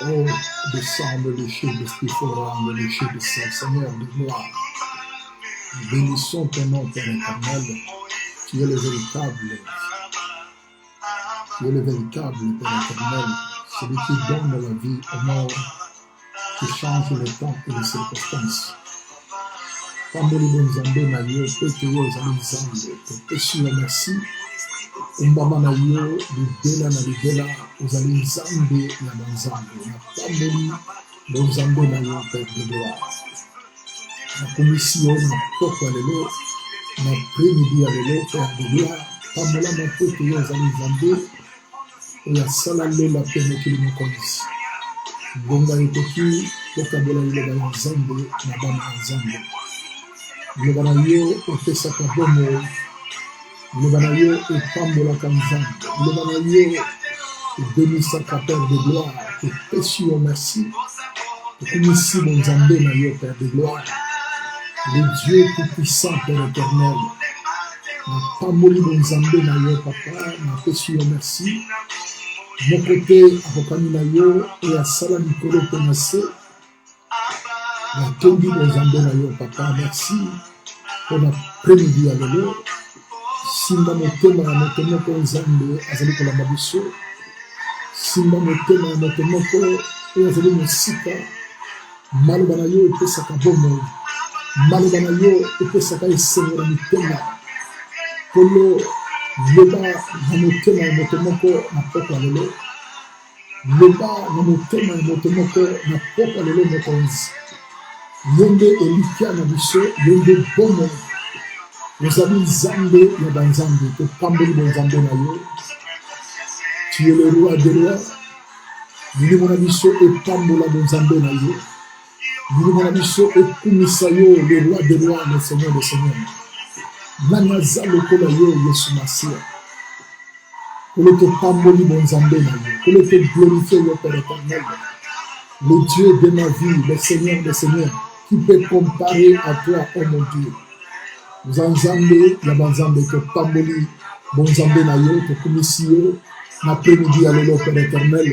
Oh, descends le chef de Spifora, le chef de Seigneur de gloire. Nous bénissons ton nom, Père éternel. Tu es le véritable. Tu es le véritable, Père éternel. Celui qui donne la vie aux morts, qui change le temps et les circonstances. Pamboli bonzambe na yo, pete yo zali nzambe, topesi yo merci. Umbama na yo, libela na libela, ozali nzambe na banzambe. Na pamboli bonzambe na yo, Père de gloire. Na komisi yo, na poko alelo, na premidi alelo, Père de gloire. Pambola na pete yo zali nzambe, oya sala lela pene kili mokonisi. Bonga yokoki, pokabola yoba ya nzambe, na bana nzambe. Loba na yo opesaka bomo, loba na yo epambolaka nzambe, loba na yo ebemisaka Père de gloire, topesi yo merci, tokomisi bonzambe na yo Père de gloire, le Dieu tout-puissant Père éternel, na pamboli bonzambe na yo papa, napesi yo merci, mon côté akokani na yo e asala likolo mpe na se, Natondi bonzambe na yo papa, merci pour la première à lelo. Simba motema na motomoko nzambe azali kolamba biso. Simba motema na motomoko oyo azali mosika. Maloba na yo epesaka bomoi. Maloba na yo epesaka esengo na mitema. Kolo loba na motema ya motomoko na poko lelo. Loba na motema ya motomoko na poko lelo mokonzi. Yonde elikia na biso, yonde bomo. Ozali nzambe ya banzambe, te pamboli bonzambe na yo. Tu es le roi des rois. Bilimo na biso epambola bonzambe na yo. Bilimo na biso ekumisa yo, le roi des rois, le seigneur des seigneurs. Nanaza lokola yo, Yesu Masia. Kolo te pamboli bonzambe na yo. Kolo te glorifier yo, Père éternel. Le Dieu de ma vie, le Seigneur des seigneurs. Qui peut comparer à toi, oh mon Dieu? Zanzambe, la banzambe, que pamboli, bonzambe na yo, que komisio, na premidi à l'élo, Père éternel.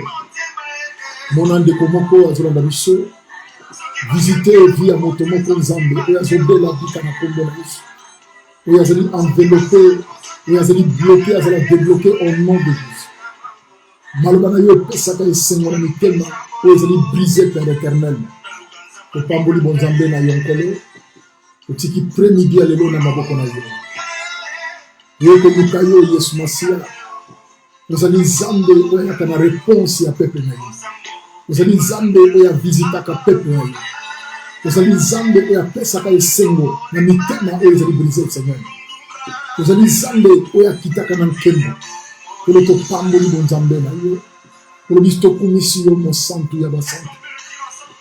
Mon ande komoko, azolanda biso, visiter via motomoko nzambe, et azobe la vie kana kombo na biso. Et azali enveloppé, et azali bloqué, azali débloqué au nom de Jésus. Maloba na yo, pesaka esengo na mitema, et azali brisé, Père éternel. Que pamboli bonzambe na yonkolo, otiki premidi alelo na maboko na yo. Yoko mukayo Yesu Masia. Ozali nzambe oya kana réponse ya pepe na yo. Ozali nzambe oya visitaka pepe na yo. Ozali nzambe oya pesaka esengo na mitema oyo ezali brisé Seigneur. Ozali nzambe oya kitaka na nkembo. Kolo to pamboli bonzambe na yo. Kolo bisto kumisi yo mo santu ya basantu.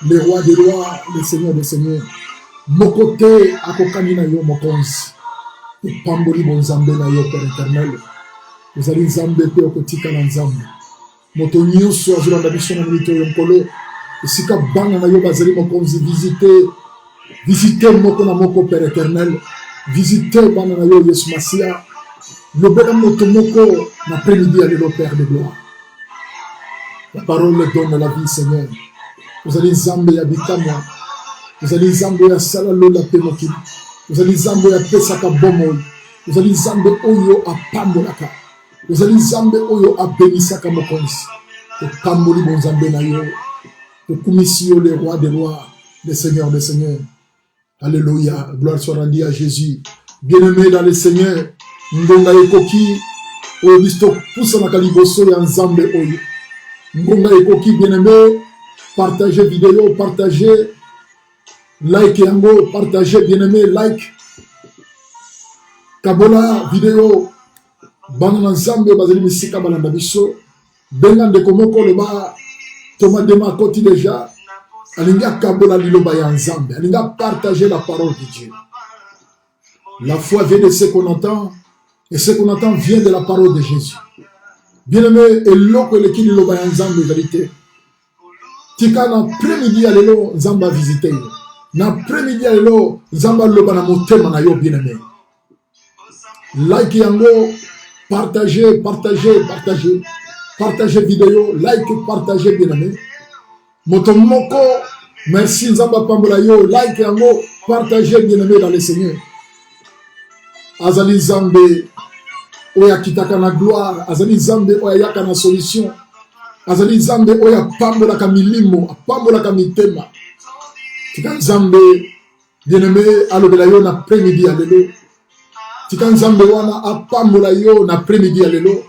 Le roi des rois, le seigneur des seigneurs. Mokote akokani na yo mokonzi. Pamboli bonzambe na yo Père éternel. Ozali nzambe pe okotika na nzambe. Moto nyuso azolanda biso na milito yonkolo. Esika bana na yo bazali mokonzi visiter moko na moko Père éternel. Visiter bana na yo Yesu Masia. Lobela moto moko na premidi ya lelo Père de gloire. La parole donne la vie, Seigneur. Vous allez Zambé habiter moi. Vous allez Zambé à Salalo la Pémoki. Vous allez Zambé à Pesaka Bomoy. Vous allez Zambé Oyo à Pambolaka. Vous allez Zambé Oyo à Benisaka Mokonsi. Et Pamboli bon Zambé Nayo. Et Kumisio, les rois des rois, les seigneurs des seigneurs. Alléluia. Gloire soit rendue à Jésus. Bien-aimé dans le Seigneur. Ngonga Ekoki. Oyo bisto poussa na kaliboso ya Nzambe Oyo. Ngonga Ekoki, bien-aimé. Partagez vidéo, partagez. Like yango, partagez, bien-aimé, like. Kabola vidéo. Banana Nzambe bazali misika balanda biso. Bengande komoko loba. Thomas Dema Koti déjà. Alinga kabola liloba ya Nzambe. Alinga partager la parole de Dieu. La foi vient de ce qu'on entend. Et ce qu'on entend vient de la parole de Jésus. Bien-aimé, et l'eau que l'équipe liloba ya Nzambe vérité. Tika na après-midi à l'élo, Nzamba visiter. Na après-midi à l'élo, Nzamba loba na motema na yo bien-aimé. Like yango, partagez, partagez, partagez. Partagez vidéo, like, partagez bien-aimé. Motomoko, merci Nzamba Pambola yo, like yango, partagez bien-aimé dans le Seigneur. Azali Zambe, oya kitaka na gloire. Azali Zambe, oya yaka na solution. Azali Zambe, oya Pambola kamilimo, Pambola kamitema. Tika Nzambe, bien-aimé, alobela yo na après-midi à l'élo. Tika Nzambe wana a Pambola yo na après-midi à l'élo.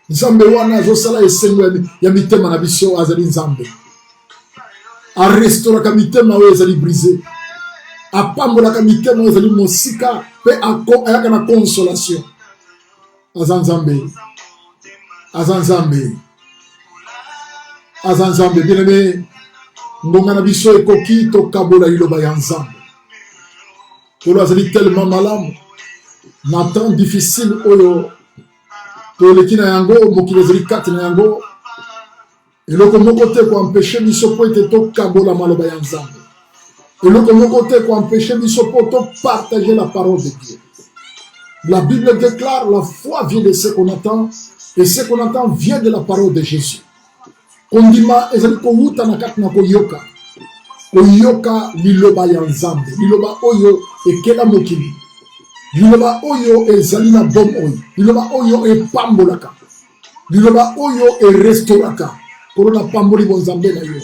Nzambe wana zosala esengo ya mitema na biso azali Nzambe. A restaura ka mitema oyo ezali brisé. A pambola ka mitema oyo ezali mosika pe ayaka na consolation. Azanzambe. Azanzambe. Azanzambe. Bien-aimé, ngonga na biso ekoki to kabola liloba ya Nzambe. Polo azali tellement malamu. Na temps difficile oyo toleki na yango mokili ezali kati na yango eloko moko te koempêche biso po ete tokabola maloba ya Nzambe. Eloko moko te koempêche biso po topartager la parole de Dieu. La Bible déclare la foi vient de ce qu'on entend et ce qu'on entend vient de la parole de Jésus. Kondima ezali kowuta na kati na koyoka. Koyoka liloba ya Nzambe. Liloba oyo ekela mokili. Liloba oyo ezali na bom oyo. Liloba oyo epambolaka. Liloba oyo erestauraka. Kolo na pamboli bonzambe na yo.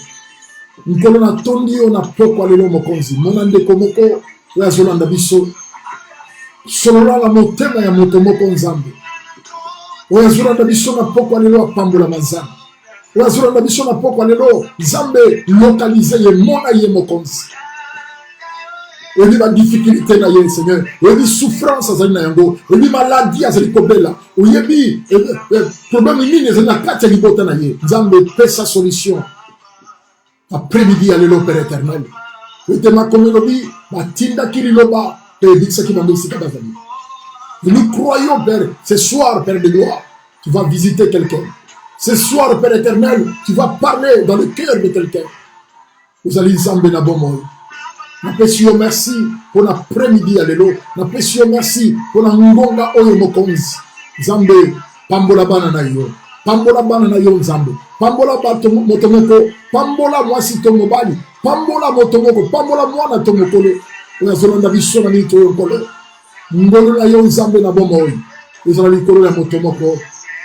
Nkolo na tondi yo na poko alelo mokonzi. Mona ndeko moko ya zolanda biso. Solola la motema ya moto moko Nzambe. Oya zolanda biso na poko alelo apambola manzana. Oya zolanda biso na poko alelo Nzambe localize ye mona ye mokonzi. Il y a des difficultés dans le Seigneur. Il y a des souffrances dans le Yango. Il y a des maladies dans le Kobela. Il y a des problèmes dans la carte de l'Ibotanaye. Nzambe fait sa solution. Après-midi, à l'élo Père éternel. Il y a des communautés. Matinda Kiriloba. Père Dixa qui m'a donné ce cadavre. Nous croyons, Père, ce soir, Père de gloire, tu vas visiter quelqu'un. Ce soir, Père éternel, tu vas parler dans le cœur de quelqu'un. Vous allez Nzambe na bomoy. Napesio merci pour l'après-midi à l'élo. Napesio merci pour la ngonga oyo mokonzi. Nzambe, pambola bana na yo. Pambola bana na yo Nzambe. Pambola bato motomoko. Pambola mwasi tomobali. Pambola motomoko. Pambola mwana tomokolo. Oya zolanda biso na mito yokolo. Ngolo na yo Nzambe na bomoy. Ezala likolo na motomoko.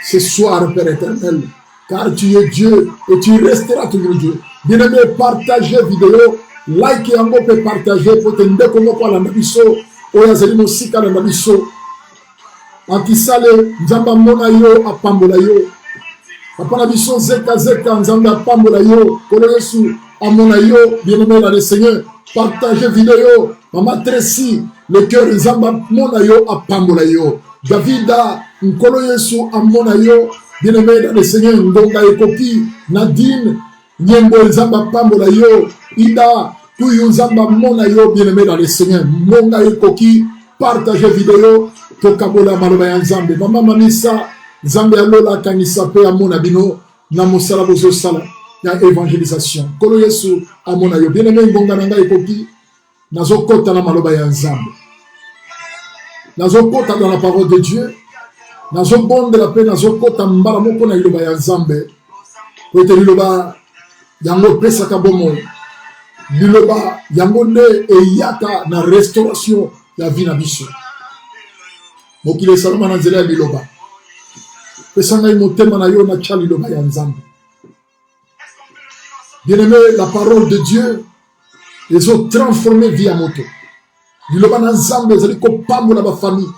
Ce soir, Père éternel, car tu es Dieu et tu resteras toujours Dieu. Bien-aimé, partagez vidéo. Like yango pe partager pour te ndeko moko ala nabiso oya zeli mosika na nabiso antisale Nzamba mona yo apambola yo papa na biso zeka Nzamba apambola yo kolo Yesu amona yo bien-aimé dans le Seigneur partagez vidéo Maman Tracy le cœur Nzamba mona yo apambola yo Davida nkolo Yesu amona yo bien-aimé dans le Seigneur ngonga ekoki Nadine Nyembo Nzamba apambola yo Ida Tuyu Nzamba mona yo bien-aimé dans le Seigneur. Monga ekoki partager vidéo to kabola maloba ya Nzambe. Mama Mamisa Nzambe alola kanisa pe amona bino na mosala bozo sala ya évangélisation. Kolo Yesu amona yo bien-aimé ngonga nanga ekoki nazokota na maloba ya Nzambe. Nazokota dans la parole de Dieu. Nazobonde la paix nazokota mbala moko na iloba ya Nzambe. po ete liloba yango pesaka bomoi, liloba yango nde eyaka na restauration ya vie na biso. Mokili esalama na nzela ya liloba. Pesa ngai motema na yo na tia liloba ya Nzambe. Bien-aimé, la parole de Dieu les ont transformé vie à moto. Liloba na Nzambe ezali kopambola ba famille.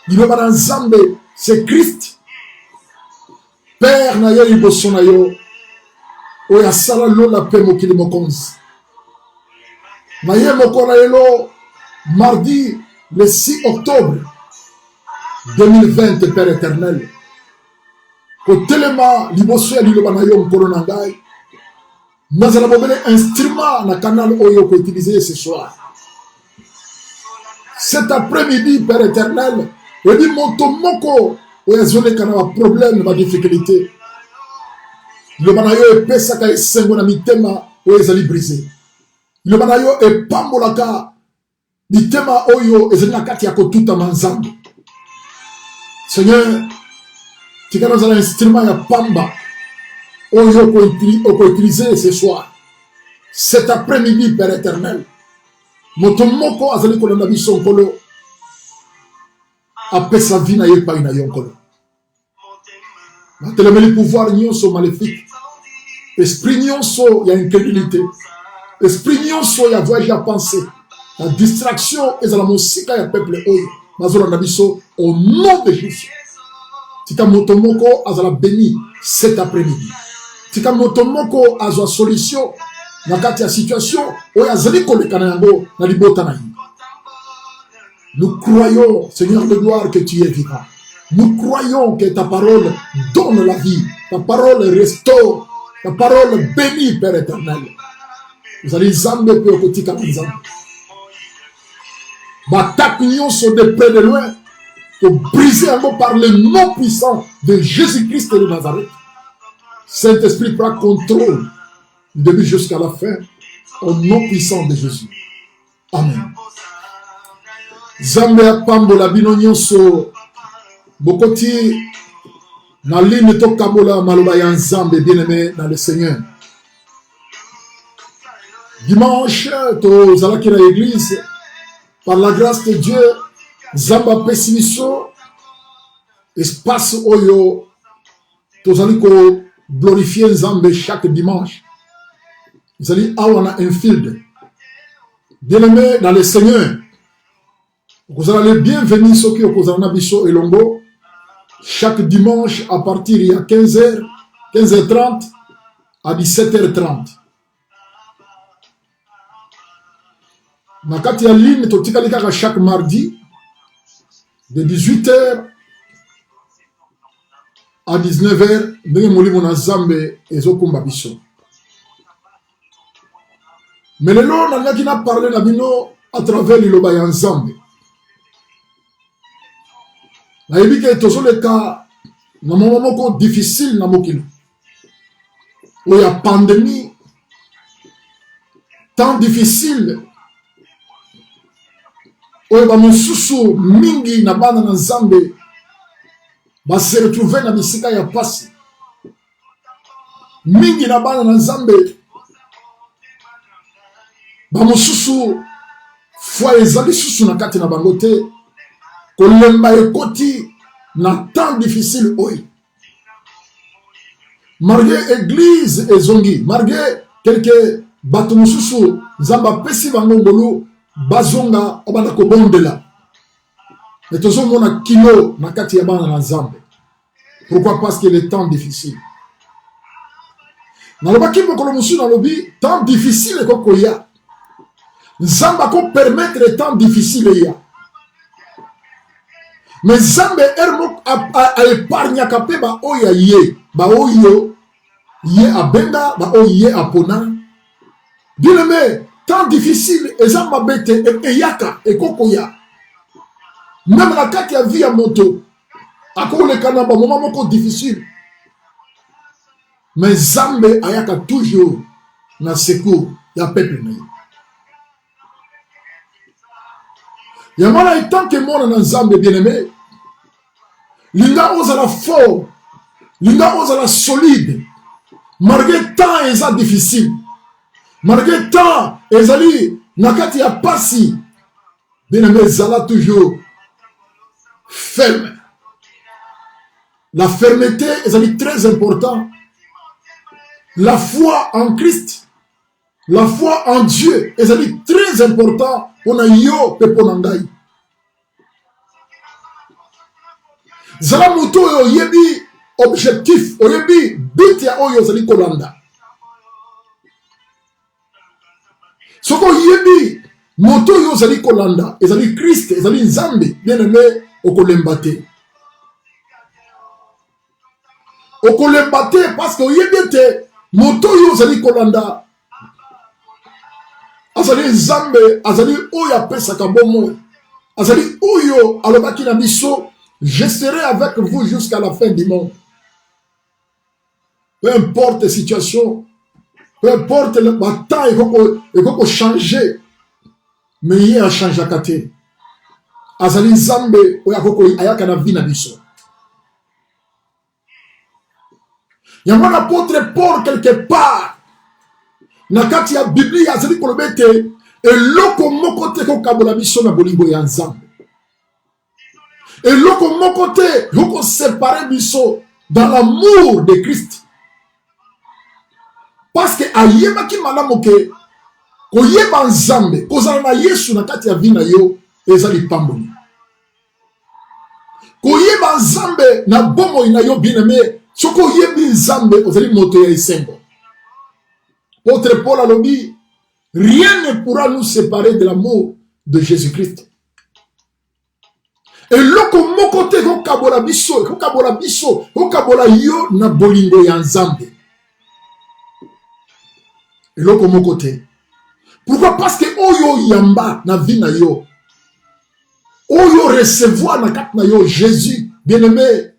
Liloba na Nzambe c'est Christ. Père na yo liboso na yo oyo asala lola mpe mokili mokonzi. Na ye moko na lelo mardi le 6 octobre 2020, Père éternel, kotelema liboso ya liloba na yo mokolo na ngai, nazala bobele instrument na canal oyo ko utiliser ce soir. Cet après-midi, Père éternel, je dis moto moko oyo azoleka na ba problème, ba difficulté. Liloba na yo epesaka esengo na mitema oyo ezali brisé. Liloba na yo epambolaka mitema oyo ezali na kati ya kotuta manzambe. Seigneur, tika nazala instrument ya pamba oyo ko utiliser ce soir. Cet après-midi, Père éternel, moto moko azali kolanda biso nkolo apesa vie na ye epai na yo nkolo. Natelemeli pouvoir nyonso maléfique, esprit nyonso ya incrédulité, esprit nyonso ya voyage ya pensée, la distraction ezala mosika ya peuple oyo nazolanda biso au nom de Jésus. Tika moto moko azala béni cet après-midi. Tika moto moko azwa solution na kati ya situation oyo azali koleka na yango na libota na ye. Nous croyons, Seigneur de gloire, que tu es vivant. Nous croyons que ta parole donne la vie, ta parole restaure, ta parole bénit, Père éternel. Vous allez zambe pe okotika nzambe. Batak nyonso de près de loin, pour briser un mot par le nom puissant de Jésus-Christ de Nazareth. Saint-Esprit prend contrôle du début jusqu'à la fin, au nom puissant de Jésus. Amen. Zambe apambola bino nyonso bokoti na ligne to kabola maloba ya Nzambe bien-aimé dans le Seigneur. Dimanche to zalaki na église par la grâce de Dieu Zamba pesimiso espace oyo to zali ko glorifier Nzambe chaque dimanche. Zali awana infield. Bien-aimé dans le Seigneur. Vous allez les bienvenus ceux qui ont Nabiso et Longo chaque dimanche à partir de 15h, 15h30 à 17h30. Nakati ya ligne totikalika chaque mardi de 18h à 19h ndenge molimo na Nzambe ezokumba biso. Mais lelo nalaki na parler na bino à travers liloba ya Nzambe. Na yebike tozoleka na moment moko difficile na mokili. Où il y a pandémie, temps difficile. Où il y a mosusu mingi na bana na Nzambe ba se retrouver na bisika ya pasi. Mingi na bana na Nzambe ba mosusu foi ezali susu na kati na bango te. Kolemba ekoti na temps difficile oyi. Malgré église ezongi, malgré quelques bato mususu Nzamba pesi bango ngolu bazonga obana kobondela. Mais tozomona kilo na kati ya bana na Nzambe. Pourquoi? Parce que le temps difficile. Nalobaki mokolo musu nalobi temps difficile koko ya. Nzamba ko permettre le temps difficile ya. Mais Nzambe ermo a épargné kape ba oya ye, ba oyo ye abenga, ba oyo ye apona. Bien aimé, temps difficile, Nzamba bete e yaka e kokoya. Même la kati ya vie ya moto, akoko le kana ba moment moko difficile. Mais Nzambe ayaka toujours na secours ya peuple na ye. Yamana etant que mon na Nzambe bien aimé, linga ozala fort, linga ozala solide, malgré temps eza difficile, malgré temps ezali nakati ya pasi, bien-aimé zala toujours ferme. La fermeté est très important. La foi en Christ, la foi en Dieu est très important pour yo et pour ngai. Zala moto yo yebi objectif, oyebi but ya oyo zali kolanda. Soko yebi moto yo zali kolanda, ezali Christ, ezali Nzambe, bien-aimé okolembate. Okolembate parce que oyebi te moto yo zali kolanda azali Nzambe, azali oyo apesaka bomo, azali oyo alobaki na biso, je serai avec vous jusqu'à la fin du monde. Peu importe la situation, peu importe le temps, il faut changer, mais il y a changé à côté. Azali Nzambe oyo ayaka na vie na biso. Il y a un apôtre Paul quelque part. Na kati ya Biblia azali kolobete eloko moko te ko kabola biso na bolingo ya Nzambe. Eloko moko te ko séparer biso dans l'amour de Christ. Parce que ayeba ki malamu ke ko yeba Nzambe kozala na Yesu na kati ya vie na yo ezali pamboli. Ko yeba Nzambe na bomo ina yo bien-aimé, soko yebi Nzambe ozali moto ya esengo. Autre Paul a dit, rien ne pourra nous séparer de l'amour de Jésus-Christ. Et loko moko te ko kabola biso, ko kabola yo na bolingo ya Nzambe. Et loko moko te. Pourquoi? Parce que oyo yamba na vie na yo. Oyo recevoir na kat na yo Jésus, bien-aimé,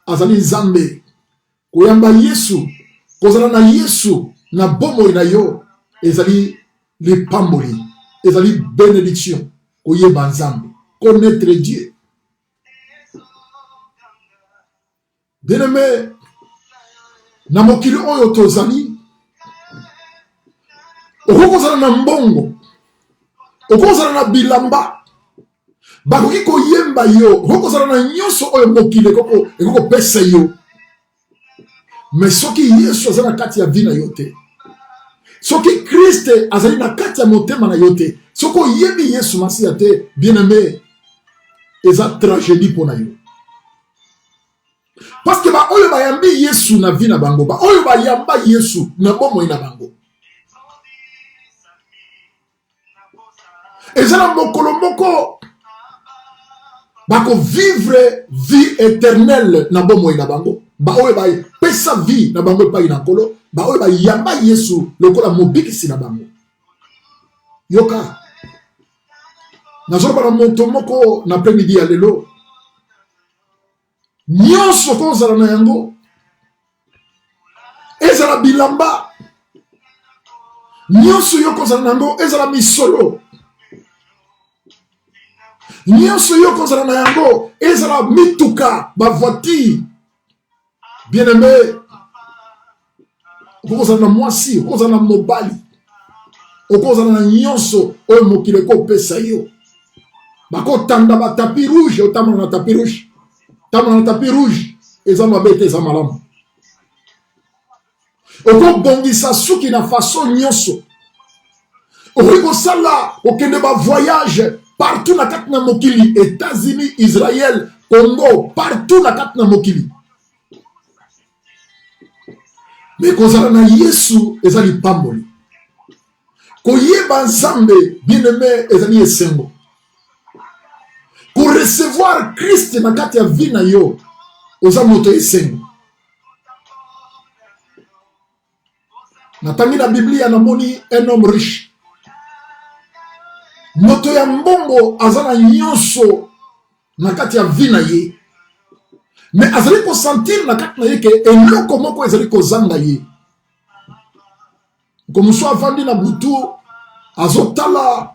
azali Nzambe. Ko yamba Yesu, kozala na Yesu. Na bomo ina yo ezali le pamboli, ezali bénédiction, koyeba Nzambe, connaître Dieu. Bien-aimé, na mokili oyo tozali, okozala na mbongo, okozala na bilamba, bakoki koyemba yo, okozala na nyonso oyo mokili ekoko pesa yo. Mais soki Yesu azala kati ya vie na yo te, soki Christ azali na kati ya motema na yo te, soko yebi Yesu Masiya te, bien-aimé, eza tragédie pona yo. Parce que ba oyo bayambi Yesu na vie na bango, ba oyo bayamba Yesu na bomo na bango, ezala mokolo moko bako vivre vie éternelle na bomo na bango. Ba oyo ba pesa vie na bango pa ina kolo, ba oyo ba yamba Yesu lokola mobikisi na bango. Yoka nazoba na monto moko na après-midi ya lelo, nyonso kozala na yango ezala bilamba, nyonso yo kozala na yango ezala misolo, nyonso yo kozala na yango ezala mituka, ba voiture. Bien-aimé, okozala na mwasi, okozala na mobali, okozala na nyonso oyo mokili ekopesa yo, bakotanda ba tapis rouge, otambola na tapis rouge, tambola na tapis rouge, eza mabe te eza malamu. Okobongisa suki na façon nyonso, okosala okende ba voyage partout na kati na mokili, États-Unis, Israël, Congo, partout na kati na mokili. Mais kozala na Yesu ezali pamboli, koyeba Nzambe bien-aimé ezali esengo, ko recevoir Christ na kati ya vie na yo oza moto esengo. Natangi na Biblia namoni un homme riche, moto ya mbongo azana nyonso na kati ya vie na ye, mais azali ko sentir na kati na ye ke eloko moko ezali ko zanga ye. Komuso avandi na butu azotala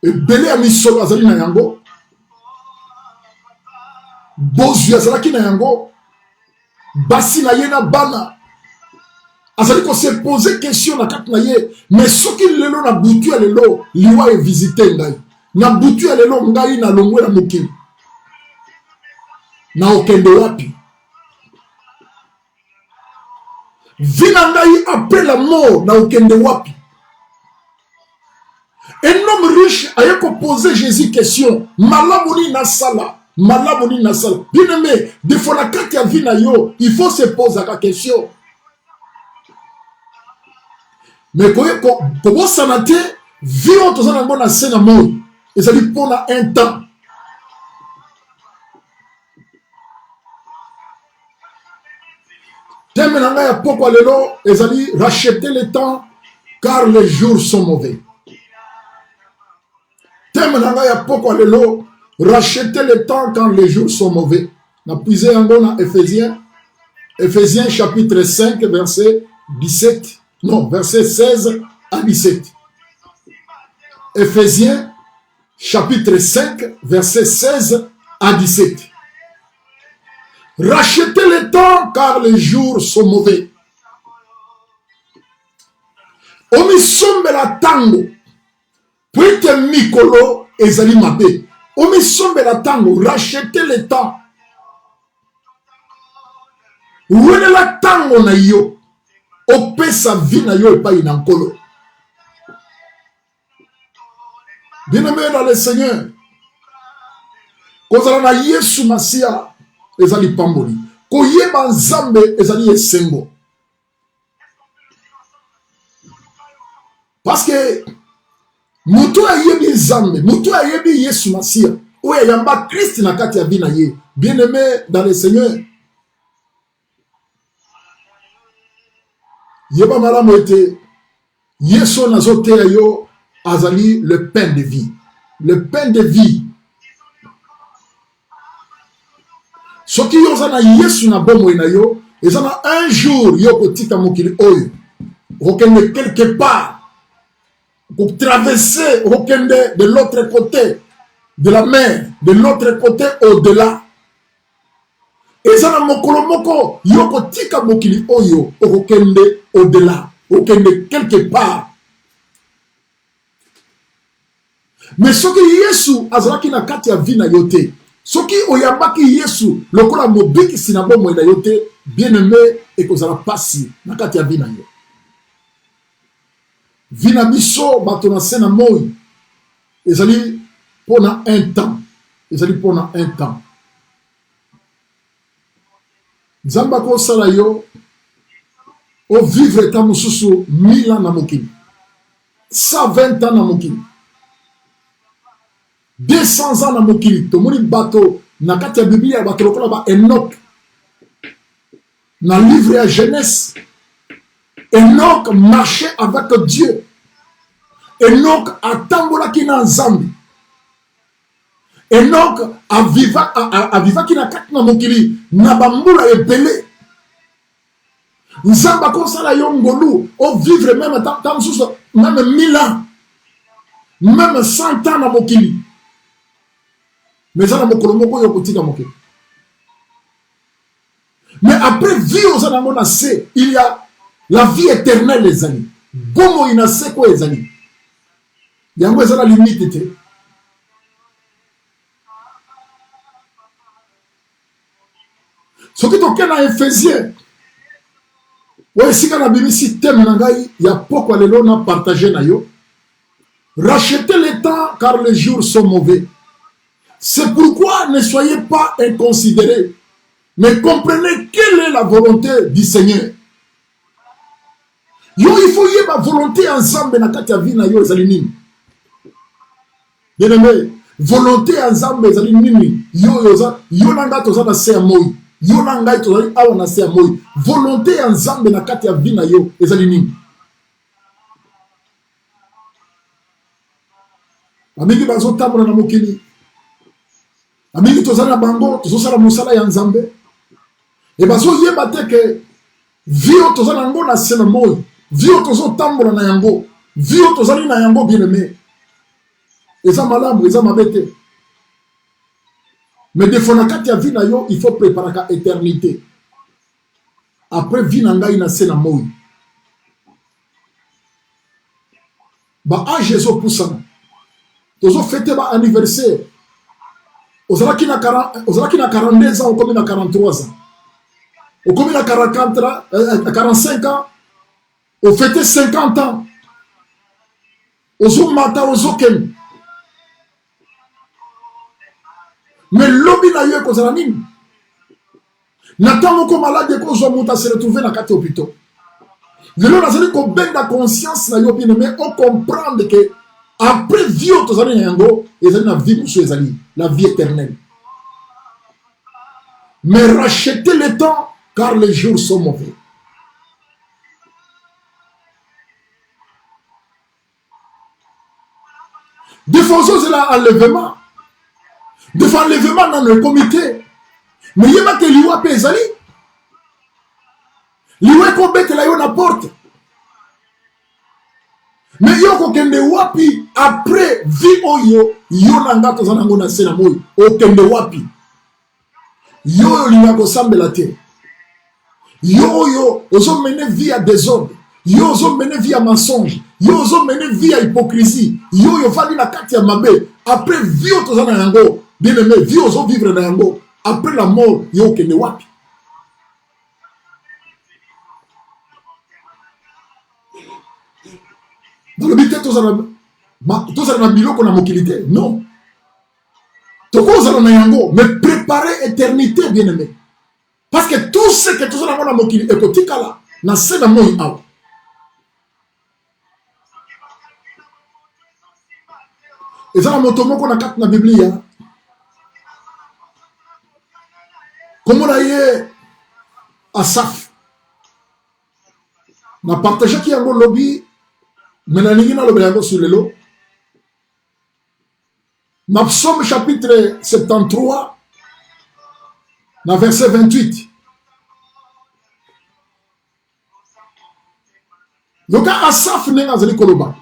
ebele ya misolo azali na yango, bozu azalaki na yango, basi na ye na bana azali ko se poser question na kati na ye, mais soki lelo na butu ya lelo liwa e visiter ngai, na butu ya lelo ngai na longwe na mokili na okende wapi? Vina ngai après la mort na okende wapi? Un homme riche a posé Jésus question, malamoni na sala, malamoni na sala. Bien aimé, des fois la carte ya vina yo, il faut se poser la question. Mais comment ça n'a été, vivons tous en bon à Sénamon, et ça dit pendant un temps. Terminant à pourquoi le lot, et ça dit racheter le temps, car les jours sont mauvais. Terminant à pourquoi le lot, racheter le temps quand les jours sont mauvais. On a puisé en bon à Éphésiens chapitre 5, verset 17. Non, verset 16 à 17. Éphésiens, chapitre 5, verset 16 à 17. Rachetez le temps car les jours sont mauvais. Omisombe la tango. Puite mikolo ezali mabe. Omisombe la tango. Rachetez le temps. Ouene la tango na yo. Opesa vie na yo epai na nkolo. Bien-aimé dans le Seigneur, kozala na Yesu Masia ezali pamboli, koyeba Nzambe ezali esengo. Parce que mutu ayebi Nzambe, mutu ayebi Yesu Masia, oyo ayamba Christ na kati ya vie na ye. Bien-aimé dans le Seigneur, yeba malamu ete Yesu nazote yo azali le pain de vie. Le pain de vie. Soki yo zana Yesu na bomo na yo, ezana un jour yo kotika mokili oyo. Okende quelque part pour traverser, okende de l'autre côté de la mer, de l'autre côté au-delà. Ezana mokolo moko yo kotika mokili oyo, okende au-delà, okende quelque part. Mais soki Yesu azalaki na kati ya vie na yo te, soki oyambaki Yesu lokola mobiki sina bomo na yo te, bien-aimé ekozala pasi na kati ya vie na yo. Vie na biso bato na se na moi ezali pona un temps, ezali pona un temps. Nzamba ko sala yo o vivre ta mususu 1000 ans na mokili, 120 ans na mokili, 200 ans na mokili. Tomoni bato na kati ya Biblia bato lokola ba Enoch na livre ya Genèse. Enoch marchait avec Dieu. Enoch atambolaki na Nzambe. Enoch avivaki na kati na mokili na bambula ebele. Nzamba kosala yo ngolu o vivre même tant même 1000 ans, même 100 ans na mokili. Mais ça na mokolo moko yo kotika mokili. Mais après vie aux anamona se, il y a la vie éternelle les amis. Gomo ina se ko les amis. Yango ezala limite te. Ce qui toke na Éphésiens. Ouais, si kana bimisi thème na ngai ya poko lelo na partager na yo. Rachetez le temps car les jours sont mauvais. C'est pourquoi ne soyez pas inconsidérés, mais comprenez quelle est la volonté du Seigneur. Yo, il faut y avoir volonté ensemble na kati ya vie na yo ezali nini. Bien aimé, volonté ensemble ezali nini. Yo nanga toza na se ya moi. Yo nanga tozali awa na se ya moi. Volonté ensemble na kati ya vie na yo ezali nini. Amingi bazo tambola na mokili. Amingi tozali na bango tozosala mosala ya Nzambe. E bazo yeba te ke vie tozali nango na se na moi. Vie tozo tambola na yango. Vie tozali na yango bien aimé. Eza malamu, eza mabete. Mais des fois na kati ya vie na yo, il faut préparer ka éternité. Après vie na ngai na se na moi. ba âge ezopusana tozofete ba anniversaire ozalaki na 42 ans okomi na 43 ans okomi na 45 ans ofete 50 ans ozomata ozokende mais lobi na yo ekozala nini na ntango oko malade ekozwa moto ase retrouve na kati hôpital lelo nazali kobenga conscience na yo bien aimé ocomprendre que après vie oyo tozali na yango ezali na vie mosusu ezali la vie éternelle mais rachetez le temps car les jours sont mauvais. Des fois c'est l'enlèvement des fois enlèvement dans le comité mais il y a que liwa pe ezali liwa ekobetela yo na porte mais yo kokende wapi après vie oyo yo na nga tozala nango na se na moi okende wapi yo olinga kosambela te yo oyo ozomene vie ya désordre yo ozomene vie ya mensonge yo ozomene vie ya hypocrisie yo oyo ovandi na kati ya mabe après vie oyo toza na yango bien aimé vie ozovivre na yango après la mort yo okende wapi balobi te tozala na biloko na mokili te non tokozala na yango mais préparer éternité bien aimé parce que tout ce que tozala nango na mokili ekotikala na se na moi awa ezala moto moko na kati na biblia kombo na ye Asaph na partageaki yango lobi mais nalingi nalobela yango sur lelo na psaume chapitre 73 na verset 28 yoka Asaph ndenge azali koloba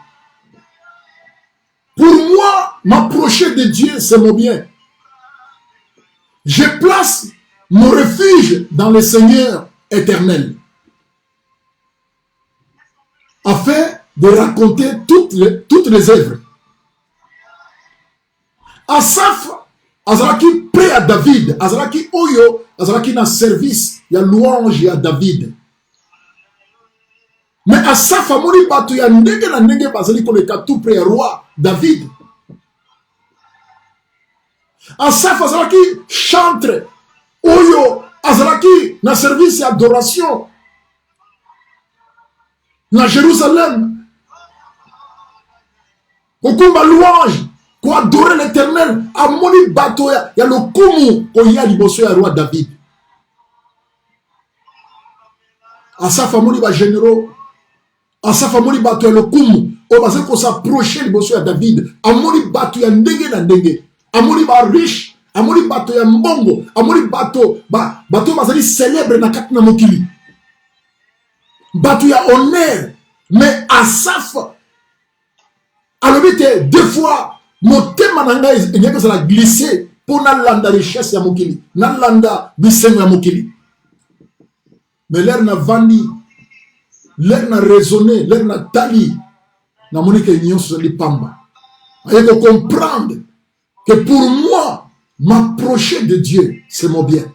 pour moi m'approcher de Dieu c'est mon bien je place mon refuge dans le Seigneur éternel afin de raconter toutes les œuvres. Asaph azalaki prêt à David, azalaki oyo, azalaki na service ya louange ya David. Mais Asaph amoni bato ya ndenge na ndenge bazali koleka tout près ya roi David. Asaph azalaki chantre oyo, azalaki na service ya adoration na Jérusalem. Okumba louange, ko adorer l'éternel, amoni bato ya lokumu oya liboso ya roi David. Asaph amoni ba généraux, Asaph amoni bato ya lokumu, o baze ko s'approcher liboso ya David, amoni bato ya ndenge na ndenge, amoni ba riche, amoni bato ya mbongo, amoni bato bazali célèbre na kati na mokili. Bato ya honneur, mais Asaph alors deux fois motema na ngai enyaka sala glisser pour nalanda richesse ya mokili nalanda bisengo ya mokili mais l'air na vandi l'air na raisonner l'air na tali na monique nyonso li pamba et de comprendre que pour moi m'approcher de Dieu c'est mon bien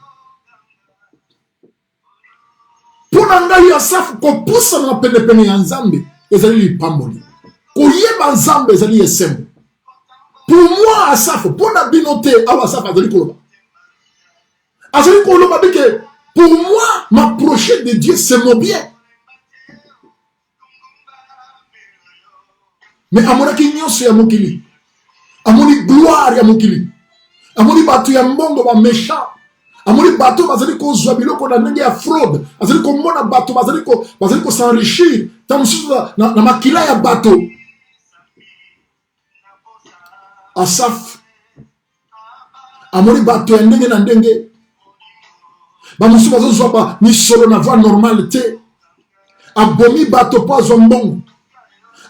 pour ngai Asaph ko poussa na pene ya Nzambe ezali li pamboli koyeba Nzambe ezali esembo pour moi Asaph pour na binote awa Asaph azali koloba que pour moi m'approcher de Dieu c'est mon bien mais amonaki nyonso ya mokili amoni gloire ya mokili amoni bato ya mbongo ba méchant amoni bato bazali kozwa biloko na ndenge ya fraude azali komona bato bazali ko s'enrichir tamususu na makila ya bato. Asaph amoni bato ya ndenge na ndenge bamusu bazozwa ba misolo na voie normale te abomi bato po azwa mbongo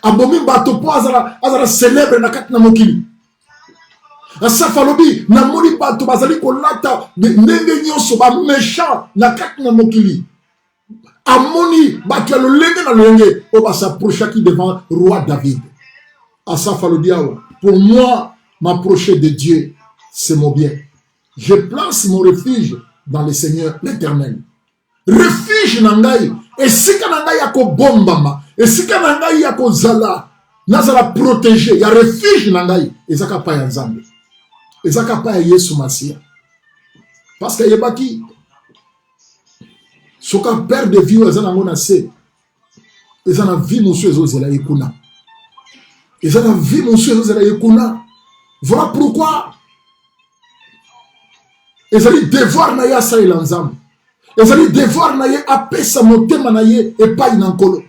abomi bato po azala célèbre na kati na mokili. Asaph alobi namoni bato bazali kolata ndenge nyonso ba méchant na kati na mokili amoni bato ya lolenge na lolenge o basapprochaki devant roi David Asaph Alodiawa, pour moi, m'approcher de Dieu, c'est mon bien. Je place mon refuge dans le Seigneur, l'Éternel. Refuge nangai, et si kanangai yako bombama, et si kanangai yako zala, nazala protégé, il y a refuge nangai, et zaka pa ya nzambe, et zaka pa ya Yesu Masia. Parce que yebaki, soka père de vie, ezana ngona se, ezana vie monsieur ezozela yekuna. Ezana vie monsieur ezozela yekuna. Voilà pourquoi, ezali devoir na ya sa ilanzambe. Ezali devoir na ye apesa motema na ye epai na nkolo.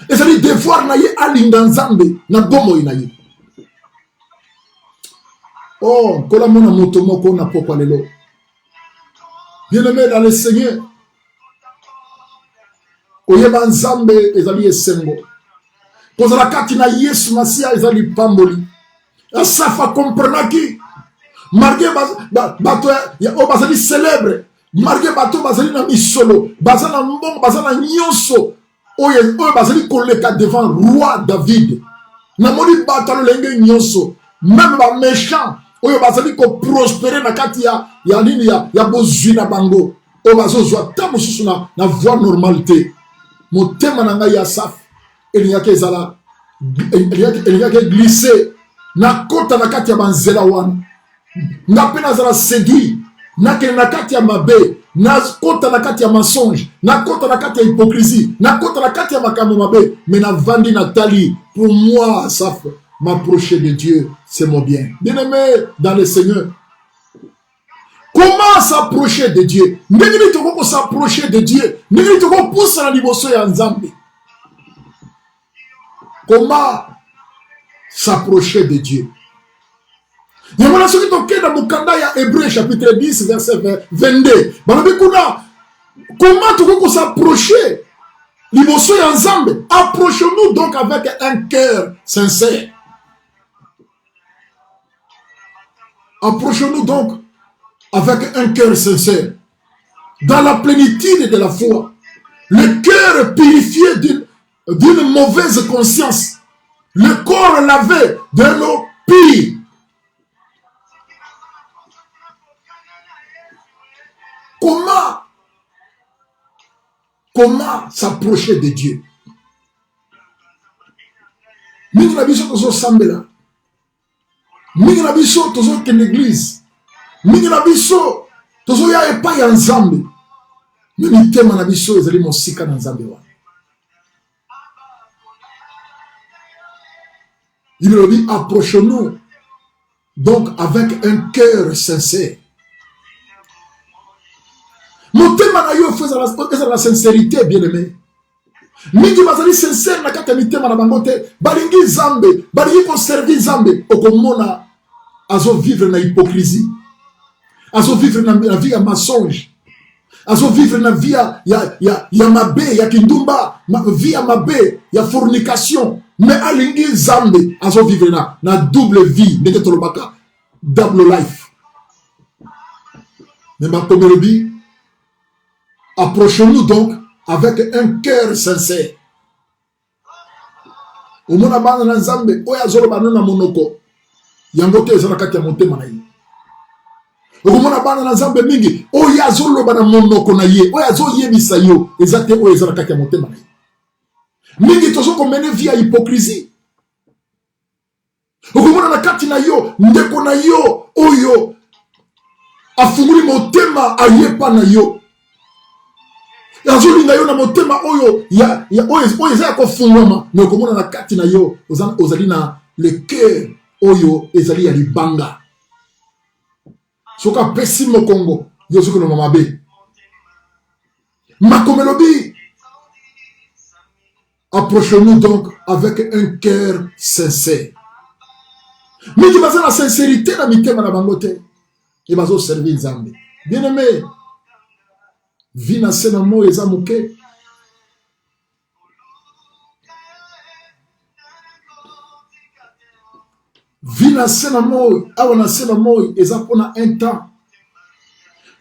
Ezali devoir na ye alinga nzambe na bomoi na ye. Oh, kola mona moto moko na pokwa lelo. Bien-aimé dans le Seigneur. Oyeba nzambe ezali esengo. Kozala kati na Yesu Masia ezali pamboli. Asafa comprenaki. Marge bato ya o bazali célèbre. Marge bato bazali na misolo. Bazana mbongo bazana nyonso. Oye bazali koleka devant roi David. Namoni bato lolenge nyonso. Même ba méchant. Oye bazali ko prospérer na kati ya nini ya bozwi na bango. O bazozwa tamu susu na voie normalité. Motema na ngai ya Asaph eliaki ezala eliaki glissé na kota na kati ya banzela wana nga mpe nazala séduit nakende na kati ya mabe na kota na kati ya mensonge na kota na kati ya hypocrisie na kota na kati ya makambo mabe mais navandi natali pour moi Asaph m'approcher de Dieu c'est mon bien. Bien-aimé dans le Seigneur, comment s'approcher de Dieu? Ndenge toko s'approcher de Dieu. Ndenge toko poussa na liboso ya nzambe. Comment s'approcher de Dieu? Yamana soki toke na mukanda ya Hébreu chapitre 10 verset 22. Balobi kuna comment toko s'approcher liboso ya nzambe? Approchons-nous donc avec un cœur sincère. Approchons-nous donc avec un cœur sincère, dans la plénitude de la foi, le cœur purifié d'une mauvaise conscience, le corps lavé d'un eau pure. Comment s'approcher de Dieu? Mingi na biso tozo sambela, mingi na biso tozo ke l'église, mingi na biso tozo ya epai ya nzambe, mimi tema na biso ezali mosika na nzambe wana. Il nous dit approchons-nous donc avec un cœur sincère. Motema na yo faisant la sincérité, bien-aimé. Mingi bazali sincère na kati ya mitema na bango te, balingi nzambe, balingi konservi nzambe, okomona azo vivre na hypocrisie, azo vivre na vie ya mensonge, azo vivre na vie ya mabe, ya kindumba, vie ya mabe, ya fornication, mais alingi nzambe, azo vivre na double vie, ndenge tolobaka, double life. Mais ma komelobi, approchons-nous donc avec un cœur sincère. Omona bana na nzambe oya zolo bana na monoko yango te ezala kati ya motema na ye. Omona bana na nzambe mingi oya zolo bana monoko na ye oya zo yebisa yo ezate oya ezala kati ya motema na ye. Mingi tozo ko mene via hypocrisie. Omona na kati na yo ndeko na yo oyo afunguli motema ayepa na yo. Yazolinga yo na motema oyo oyo eza kofungwama mais okomona na kati na yo ozali na le cœur oyo ezali ya libanga. Soka pesi mokongo yo soki na mabe makomelobi. Approchons-nous donc avec un cœur sincère. Mingi baza na sincérité na mitema na bango te et bazo servir nzambe. Bien-aimé, vie na se na mo eza moke. Vie na se na mo awa na se na mo eza pona un temps.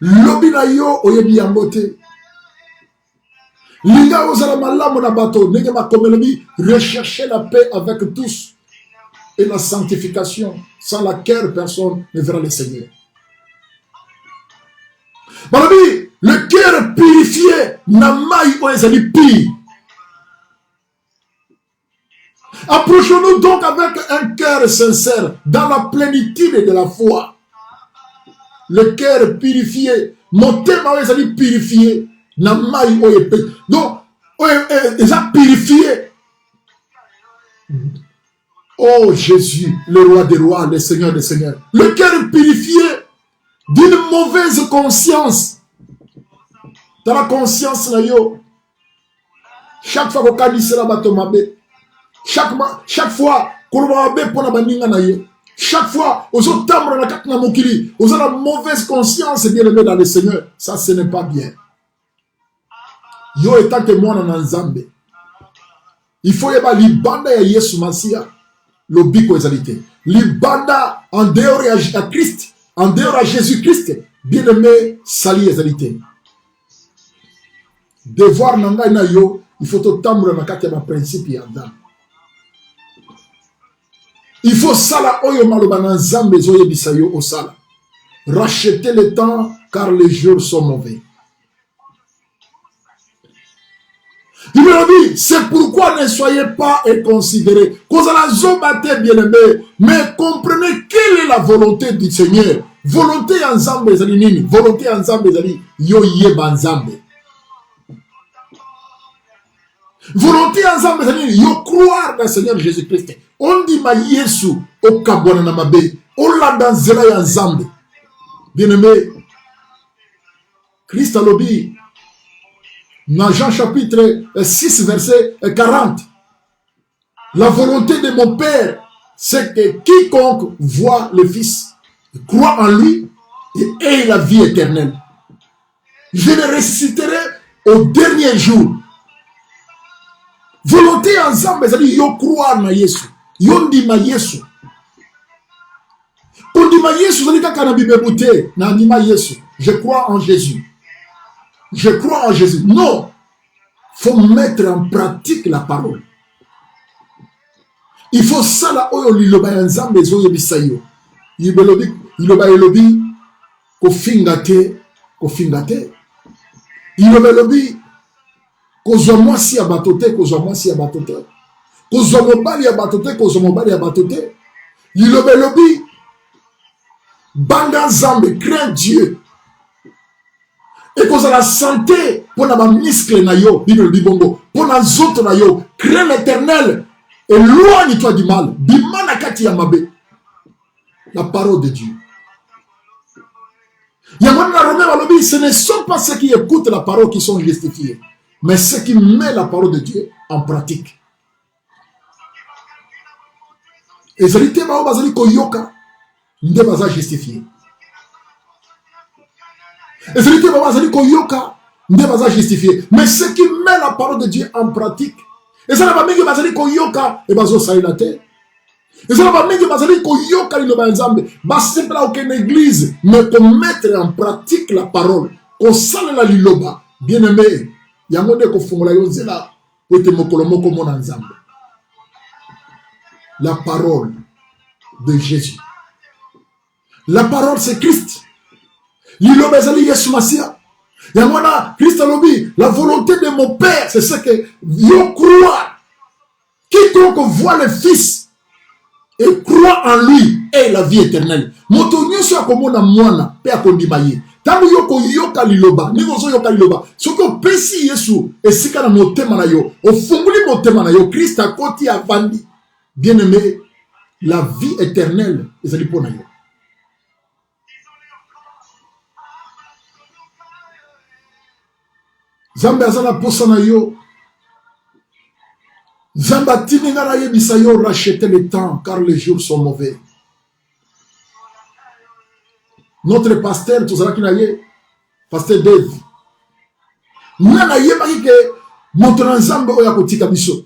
Lobi na yo oyebi yango te. Linga ozala malamu na bato ndenge makomelobi rechercher la paix avec tous et la sanctification, sans laquelle personne ne verra le Seigneur. Balobi, le cœur purifié n'a maille ou ezali pire. Approchons-nous donc avec un cœur sincère, dans la plénitude de la foi. Le cœur purifié, mon thème est purifié, n'a maille ou épée. Donc, ils ont purifié. Oh Jésus, le roi des rois, le Seigneur des seigneurs. Le cœur purifié d'une mauvaise conscience. Dans la conscience, chaque fois qu'on dit cela, chaque fois qu'on va chaque fois, aux autres tambres na katna mokili, aux autres la mauvaise conscience bien aimé dans le Seigneur, ça ce n'est pas bien. Yo étant témoin dans Nzambe, il faut y avoir l'ibanda ya Yesu Masia, l'obiko ezalité. L'ibanda en dehors à Christ, en dehors à Jésus-Christ, bien aimé, sali ezalité. Devoir nanga na yo, il faut tout tambre na katna principe yanda. Il faut sala oyo maloba na Nzambe zoye bisayo o sala. Racheter le temps car les jours sont mauvais. Il me dit, c'est pourquoi ne soyez pas inconsidérés. Cause à la zobate bien aimé, mais comprenez quelle est la volonté du Seigneur. Volonté en Nzambe zali nini? Volonté en Nzambe zali yo yeba Nzambe. Volonté en Nzambe zali yo croire dans le Seigneur Jésus-Christ. On dit ma Yesu au kabwana na mabe, on l'a dans zela ya Nzambe. Bien aimé, Christ a lobby, dans Jean chapitre 6 verset 40, la volonté de mon Père, c'est que quiconque voit le Fils, croit en lui et ait la vie éternelle. Je le ressusciterai au dernier jour. Volonté ensemble, c'est-à-dire yo croire na Yesu. Yo ndima Yesu. Ondima Yesu, c'est-à-dire quand on a bibébouté, na ndima Yesu. Je crois en Jésus. Je crois en Jésus. Non. Il faut mettre en pratique la parole. Il faut ça là oyo liloba ensemble zoye bisayo. Iloba elobi ko fingate. Iloba elobi kozwa mwasi ya batote, kozwa mwasi ya batote. Kozwa mobali ya batote, kozwa mobali ya batote. Iloba elobi banda Nzambe, crains Dieu. Et cause la santé pour la muscle na yo, bibongo, pour la zoto na yo, crains l'Éternel. Éloigne-toi du mal. Bimana kati ya mabe. La parole de Dieu. Ce ne sont pas ceux qui écoutent la parole qui sont justifiés, mais ceux qui mettent la parole de Dieu en pratique. Et c'est l'ité bao bazali koyoka, nde baza justifié. Et c'est l'ité bao bazali koyoka, nde baza justifié. Mais ceux qui mettent la parole de Dieu en pratique, et ça n'a pas mis que bazali koyoka et bazo sailate. Et ça n'a pas mis que bazali koyoka li loba Nzambe. Bas c'est pas aucune église, mais qu'on mettre en pratique la parole, qu'on sale la liloba. Bien aimé, yamode ko fungola yonzela, ote mokolomo ko mona Nzambe. La parole de Jésus. La parole c'est Christ. Liloba zali Yesu Masia. Yamona Christ alobi, la volonté de mon Père, c'est ce que yo croit. Quiconque voit le Fils et croit en lui et la vie éternelle. Moto nyoso akomona mwana pe akondima ye. Tangu yoko yoka liloba, nigozo yoka liloba. Soko pesi Yesu esika na motema na yo, ofunguli motema na yo, Christ akoti avandi. Bien-aimé, la vie éternelle ezali pona yo. Nzambe azala posa na yo. Nzambe atiminga na yebisa yo racheter le temps car les jours sont mauvais. Notre pasteur tozalaki na ye, pasteur Dave. Nana yebaki ke moto na Nzambe oyo akotika biso.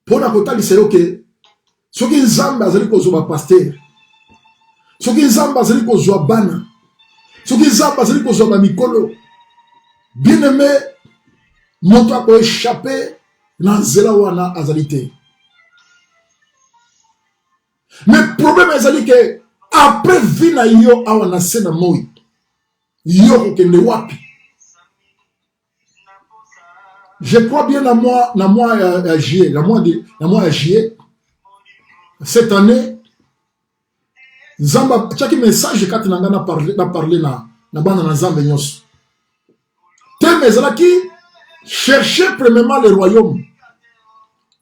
Pona kotalisa yo ke soki Nzambe azali kozwa pasteur, soki Nzambe azali kozwa bana, soki Nzambe azali kozwa ba mikolo, bien aimé, moto a échappé na nzela wana azali te. Mais problème ezali que après vie na yo awa na se na moi yo kokende wapi. Je crois bien na moi juillet, la mois juillet cette année Zamba chaque message kati na ngana parler na bana na Zamba nyos. Thème ezalaki chercher premièrement le royaume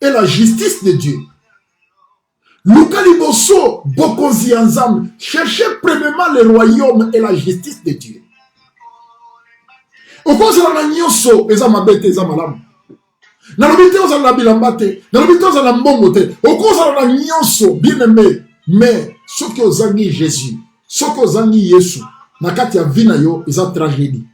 et la justice de Dieu. Luka liboso bokonzi ensemble, chercher premièrement le royaume et la justice de Dieu. Okozala na nyonso eza mabete eza malamu. Na lobite ozala na bilamba te, na lobite ozala na mbongo te. Okozala na nyonso bien aimé, mais soki ozangi Jésus, soki ozangi Yesu, na kati ya vie na yo eza tragédie.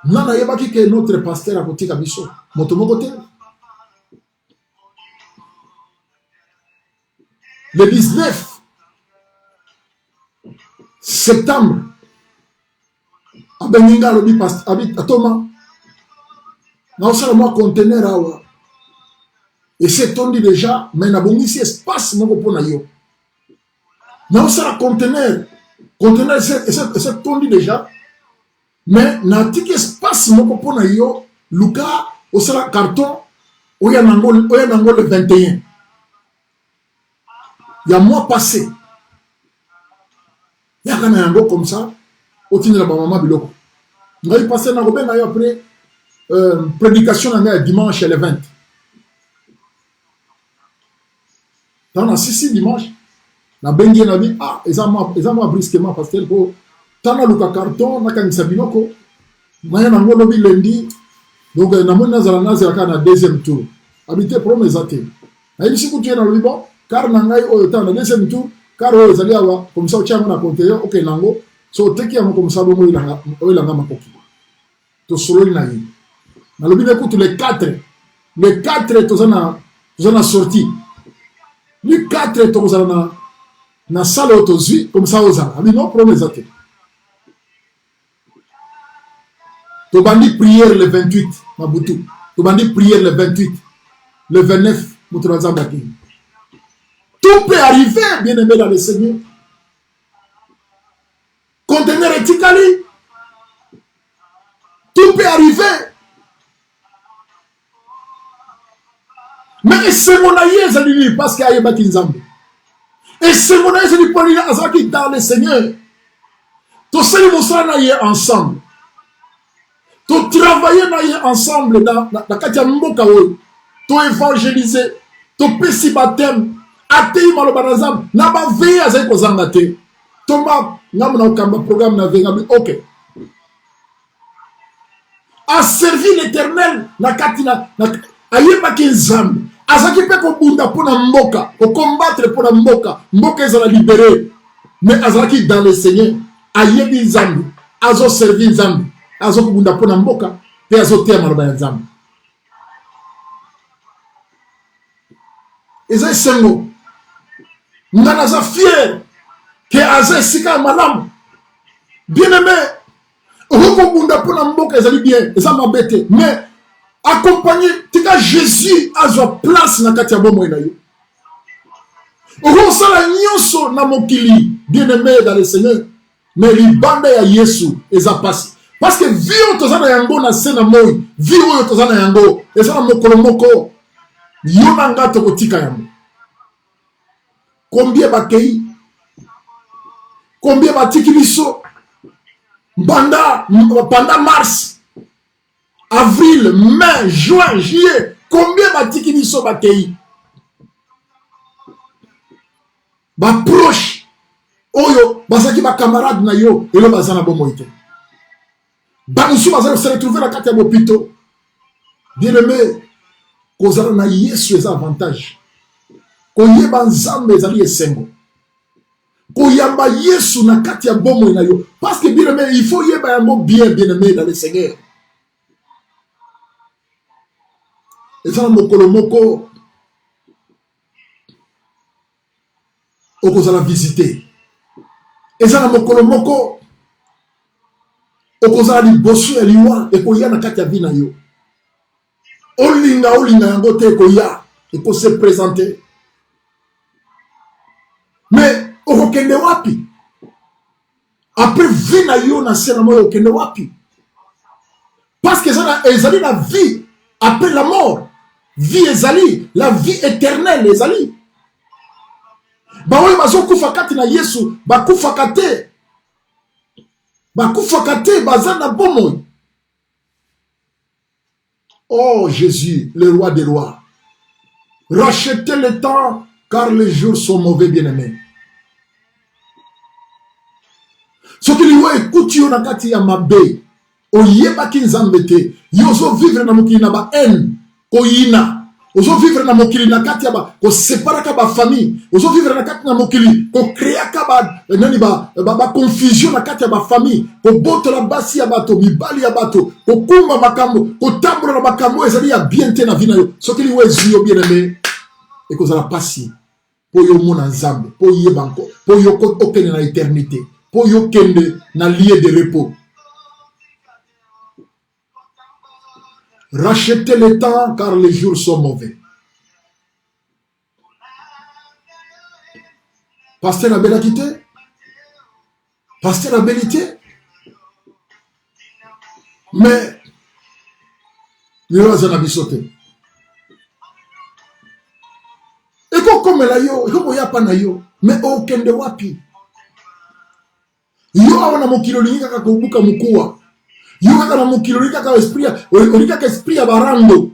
Nana yebaki que notre pasteur a kotika biso moto moko te. Le 19 septembre abenginga lobi pasteur abi atoma na osala moi conteneur awa et c'est tondi déjà mais na bongisi espace moko pona yo na osala conteneur c'est tondi déjà mais na tiki espace moko pona yo luka osala carton oya nango le 21 il y a mois passé il y a quand même yango comme ça otindela ba mama biloko ngai passé na robenga yo après prédication na dimanche le 20 dans la 6 dimanche na bengi na bi eza moi brusquement parce que pour tana luka carton na kanisa biloko maya nango lobi lundi donc na mona nazala kana deuxième tour habité promesse até na ici ku tu na lobi bon car na ngai oyo tana deuxième tour car oyo zali awa comme ça tu as na compter OK nango so teki ya comme ça bomo ilanga makoki to solo na yi na lobi na kutu les 4 tozana sorti les 4 tozana na salle autozui comme ça oza ami non promesse até to bandi prière le 28 mabutu to bandi prière le 28 le 29 muturazamba ki tout peut arriver bien aimé dans le Seigneur. Conteneur etikali tout peut arriver mais c'est mon aïe ezali parce que aïe baki nzambe et c'est mon aïe ezali pour lire azaki dans le Seigneur to seli mosala na ye ensemble to travailler na ye ensemble dans kati ya mboka oyo to évangéliser to pesi baptême atei maloba na nzambe na baveye azali kozanga te toma ngamu na okamba programme na venga ok a servi l'éternel na kati na ayebaki nzambe azaki mpe kobunda mpona mboka kokombattre mpona mboka ezala libéré mais azalaki dans le Seigneur ayebi nzambe azoservi nzambe azokobunda mpona mboka mpe azoteya maloba ya nzambe eza esengo nga naza fier ke aza esika ya malamu bien aimé okokobunda mpona mboka ezali bien eza mabe te mais accompagné tika Jésus azwa place na kati ya bomoi na yo okosala nyonso na mokili bien aimé dans le Seigneur mais libanda ya Yesu eza pasi parce que vie oyo toza na yango na se na moi vie oyo toza na yango eza na mokolo moko yo na nga tokotika yango combien bakei combien batiki biso pendant mars avril mai juin juillet combien batiki biso bakei baproche oyo bazaki bacamarade na yo elo baza na bomoi te bamosusu bazali se retrouver na kati ya bopito bien aimé kozala na Yesu eza avantage koyeba nzambe ezali esengo koyamba Yesu na kati ya bomoi na yo parce que bien aimé il faut yeba yango bien aimé dans le Seigneur eza na mokolo moko okozala visiter eza na mokolo moko okozala liboso ya liwa ekoya na kati ya vie na yo. Olinga yango te ekoya ekose présenter. Mais okokende wapi? Après vie na yo na se na moyo okende wapi? Parce que ezali la vie après la mort. Vie ezali, la vie éternelle ezali. Baoyo bazokufa kati na Yesu bakufaka te. Bakufaka te baza na bomoi. Oh Jésus, le roi des rois. Rachetez le temps car les jours sont mauvais, bien-aimés. Ce qui lui écoute yo na kati ya mabe. Oyebaki nzambe te. Yozo vivre na mokili na ba haine. Koyina. Ozo vivre na mokili na kati ya ba ko separaka ba famille. Ozo vivre na kati na mokili ko créaka ba confusion na kati ya ba famille. Ko botola basi ya bato, mibali ya bato, ko kumba makambo, ko tambola na makambo ezali ya bien te na vina yo. Soki li wezi yo bien-aimé et ko zala pasi po yo mona nzambe, po yebanko, po yo ko okene na éternité, po yo kende na lieu de repos. Rachetez le temps car les jours sont mauvais. Pasteur Abelakité? Pasteur Abelité? Mais, le roi Zanabisote. Et comme la yo, et comme yapa na yo, mais aucun de wapi. Yo awana mokilo linga kakubuka mukua. Yo kaka na mokilo linga kaka esprit, olika ka esprit ya barando.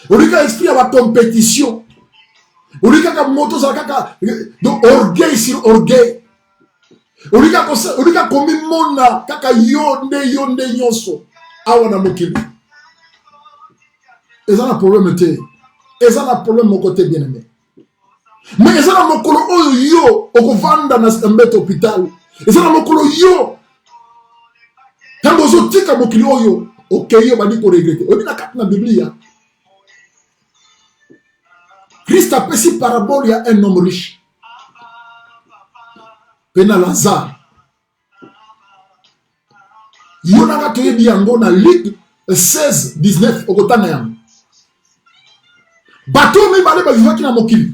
Olika esprit ya ba compétition. Olika ka moto za kaka donc orgueil sur orgueil. Olika komi mona kaka yonde nyonso. Awana mokilo. Eza na problème te. Eza na problème mon côté bien-aimé. Mais eza na mokolo oyo yo okovanda na mbete hôpital. Eza na mokolo yo tango ozotika mokili oyo okeyo bandi ko regretter. Obi na kati na Biblia. Christ apesi parabole ya un homme riche. Pena Lazare. Yo nanga toyebi yango na Luc 16-19 okotanga yango. Bato mibale bavivaki na mokili.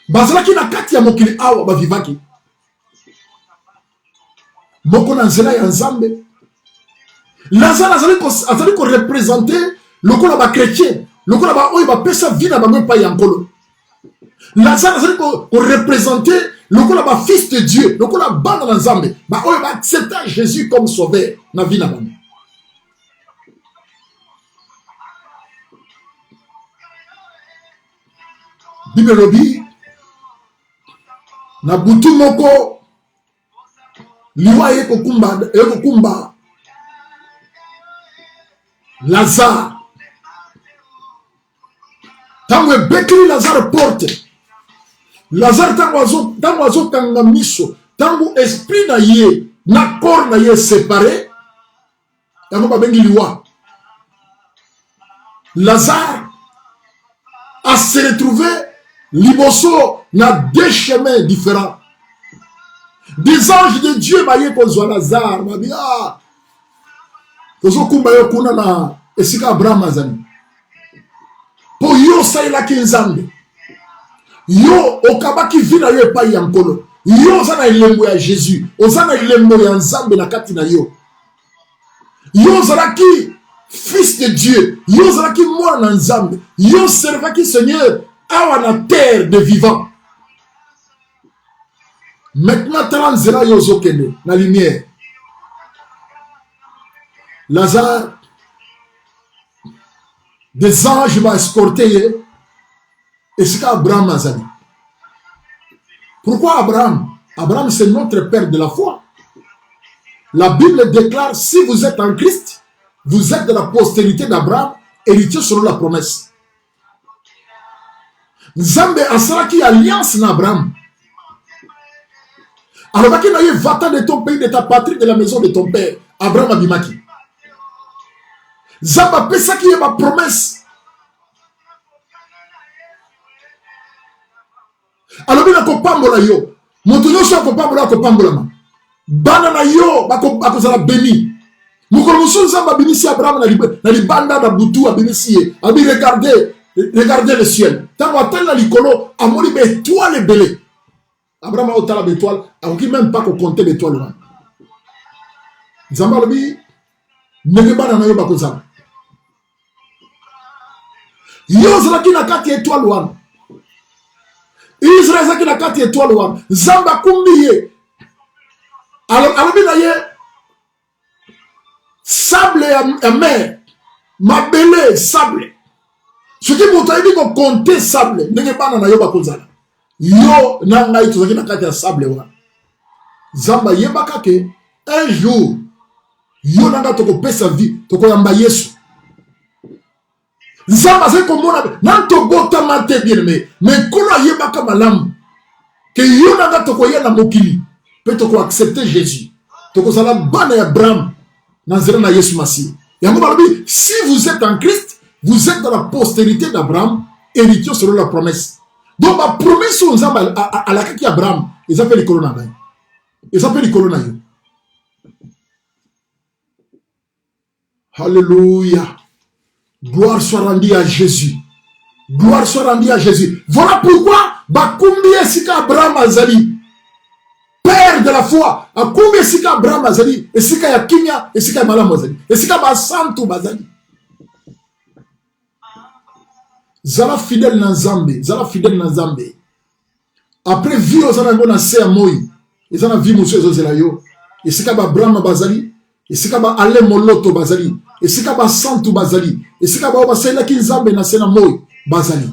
Bazalaki na kati ya mokili awa bavivaki. Moko na nzela ya Nzambe. Lazare azali ko représenter lokola ba chrétien, lokola ba oyo ba pesa vie na bango pa yankolo. Lazare azali ko représenter lokola ba fils de Dieu, lokola bana na Nzambe, ba oyo ba accepter Jésus comme sauveur na vie na bango. Bible lobi na butu moko liwa yeko kumba Lazare. Tango ebekeli Lazare porte. Lazare tango azo kanga miso, tango esprit na ye na corps na ye séparé, tango babengi liwa. Lazare a se retrouvé liboso na deux chemins différents. Des anges de Dieu baye kozwa Lazare babi tozo kumba yo kuna na esika Abraham azali. Po yo sailaki Nzambe. Yo okabaki vina yo epai ya nkolo. Yo oza na elembo ya Jésus. Oza na elembo ya Nzambe na kati na yo. Yo ozalaki fils de Dieu. Yo ozalaki mwana na Nzambe. Yo servaki Seigneur awa na terre de vivant. Maintenant, talent zera yo zokende na lumière. Lazare, des anges vont escorter et c'est qu'Abraham azali. Pourquoi Abraham? Abraham, c'est notre père de la foi. La Bible déclare, si vous êtes en Christ, vous êtes de la postérité d'Abraham, héritier selon la promesse. Nzambe asalaki alliance na Abraham. Alors, va-t'en de ton pays, de ta patrie, de la maison de ton père. Abraham abimaki. Zamba pesa qui est ma promesse. Alors, il a kopambola yo. Montonyo so kopambola ma. bana na yo bakozala béni. Mokolo mosusu nzambe abimisi Abraham na libanda na butu abimisi ye abi regardez le ciel ntango atali na likolo amoni baétoile ebele. Abraham aotala baétoile akoki même pas kokonte baétoile wana. Nzambe alobi ndenge bana na yo bakozala. Yo ozalaki na kati ya étoile wana, Israel azalaki na kati ya étoile wana, nzambe akumbi ye alobi na ye sable ya mer, mabele sable. Soki moto ayebi kokonte sable ndenge bana na yo bakozala, yo na ngai tozalaki na kati ya sable wana. Nzambe ayebaka ke un jour yo na nga tokopesa vie, tokoyamba Yesu. Nzambe azali komona na tobotama te bien aimé, mais nkolo ayebaka malamu ke yo na nga tokoya na mokili mpe tokoaccepte Jésus, tokozala bana ya Abraham na nzela na Yesu Masiya. Yango balobi si vous êtes en Christ, vous êtes dans la postérité d'Abraham, héritier selon la promesse. Donc la promesse on nzambe alakaki Abraham eza mpe likolo na ngai, eza mpe likolo na yo. Alléluia. Gloire soit rendue à Jésus. Gloire soit rendue à Jésus. Voilà pourquoi bakumbi esika Abraham azali père de la foi, akumbi esika Abraham azali esika ya kimia, esika ya malamu azali, esika basantu bazali. Zala fidèle na Nzambe, zala fidèle na Nzambe. Après vie ozana ngo na se ya moi, ezana vie musu ezozela yo. Esika ba Abraham bazali, esika ba ale moloto bazali, esika ba santu bazali, esika ba basela ki Nzambe na se na moi bazali.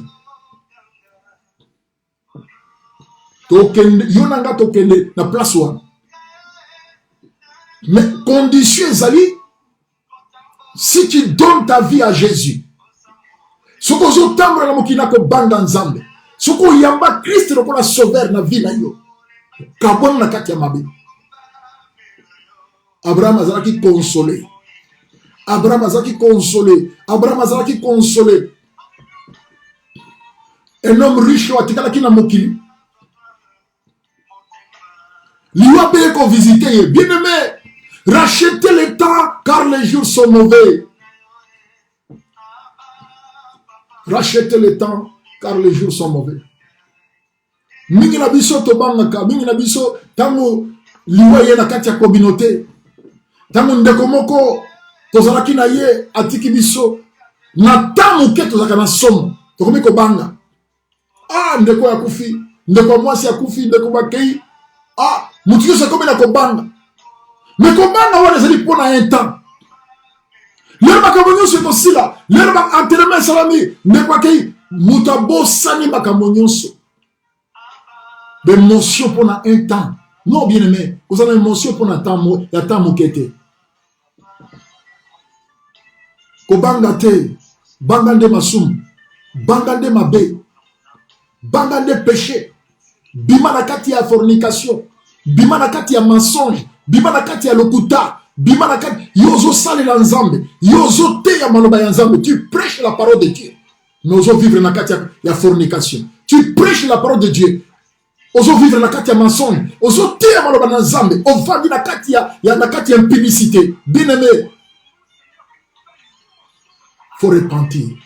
Tokende yo nanga tokende na place wana. Mais condition ezali si tu donnes ta vie à Jésus. Soko zo tambra na mokina ko banda Nzambe. Soko yamba Christ lokola sauveur na vie na yo. Kabon na kati ya mabe. Abraham azalaki consolé. Abraham azalaki consolé. Abraham azalaki consolé. Un homme riche atikalaki na mokili. Liwa peye ko visiter. Bien aimé, rachetez le temps car les jours sont mauvais. Rachetez le temps car les jours sont mauvais. Mingi na biso to bangaka, mingi na biso tango liwa ye na kati ya communauté. Tango ndeko moko tozalaki na ye atiki biso na tamu ke tozalaka na somo. Tokomi ko banga. Ah ndeko ya kufi, ndeko mwasi ya kufi, ndeko bakei. Ah mutu yo sakomi na ko banga. Mais ko banga wana ezali pona un temps. L'herbe kamonyoso est aussi là. L'herbe enterrement salami. Ne quoi qu'il mutabo sani bakamonyoso. D'émotion pendant un temps. Non bien aimé. Vous avez émotion pendant un temps. Il y a temps moukete. Ko bangate. Bangande masum. Bangande mabe. Bangande péché. Bima nakati ya fornication. Bima nakati ya mensonge. Bima nakati ya lokuta. Bimanakati, yozo sali la Nzambe, yozo te ya maloba ya Nzambe, tu prêches la parole de Dieu. Mais ozo vivre na kati ya fornication. Tu prêches la parole de Dieu. Ozo vivre na kati ya mensonge, ozo te ya maloba na Nzambe, ovandi na kati ya impudicité. Bien aimé, faut repentir.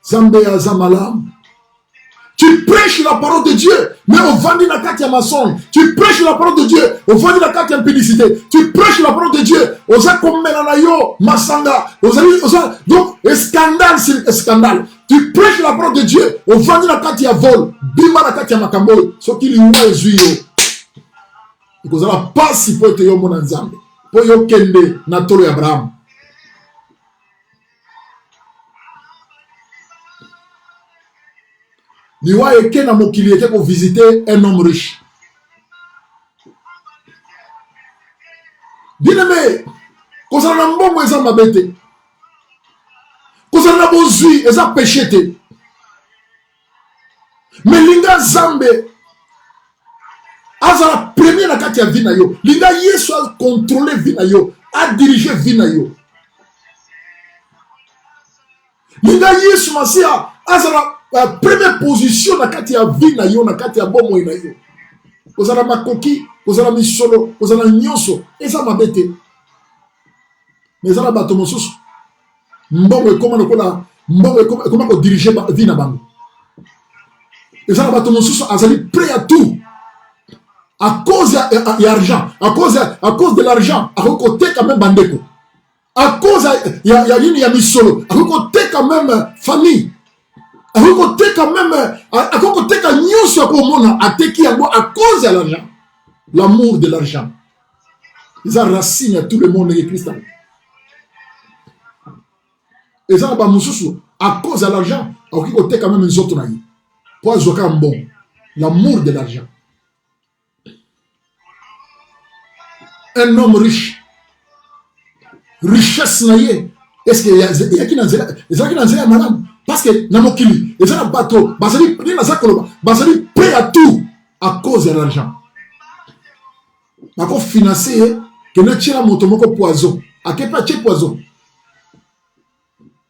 Nzambe ya zamalam. Tu prêches la parole de Dieu, mais au vendu la carte à mensonge. Tu prêches la parole de Dieu, au vendu la carte à impudicité. Tu prêches la parole de Dieu, aux akomenanayo, masanga, donc, scandale, c'est scandale. Tu prêches la parole de Dieu, au vendu la carte à vol, bima la carte à makambo, ce qui lui est juillet. Et vous allez pas si pour être yo mon ensemble, pour yo kende, natolo Abraham. Liwa eke na mokili eke pour visiter un homme riche. Bien aimé, kozala na mbongo eza mabete. Kozala na bozui eza péché. Mais linga Zambe azala premier na kati ya vie na yo. Linga Yesu a contrôlé vie na yo, a dirigé vie na yo. Linga Yesu Masiya azala La première position na kati ya vie na yo, na kati ya bomoi na yo. Ozala makoki, ozala misolo, ozala nyonso, eza mabete. Mais eza na bato mosusu. Mbongo ekoma lokola, mbongo ekoma ko diriger vie na bango. Eza na bato mosusu azali prêt à tout. À cause de l'argent, à cause de l'argent, à côté quand même bandeko. À cause il y a une misolo, à côté quand même famille. À côté quand même à côté quand nous sommes au monde à cause de l'argent. L'amour de l'argent. Ils ont racine à tout le monde de Christ. Ils ont à cause de l'argent, à côté quand même les autres naïs. Pour bon, l'amour de l'argent. Un homme riche, richesse naïe, est-ce qu'il y a qui n'a madame? Parce que Namokili, ils ont un bateau, basali prêt à tout à cause de l'argent. Pour financer, que nous tirons mon poison. À quel point tu poison?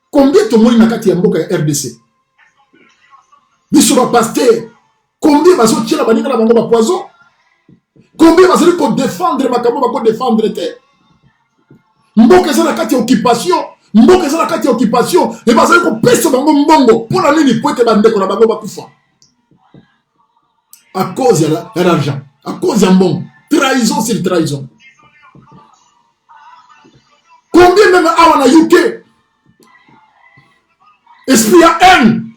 Combien de monde n'a qu'à Mboka RDC? Bisous pasteur, combien de tirent la poison? Combien va se pour défendre ma camo pour défendre te? Mboka za na kati occupation, mboka za na kati occupation et va se ko pesa bango mbongo pour la nini pour te bande ko na bango bakufa. À cause de l'argent, à cause de mbongo, trahison sur trahison. Combien même awa na UK esprit à haine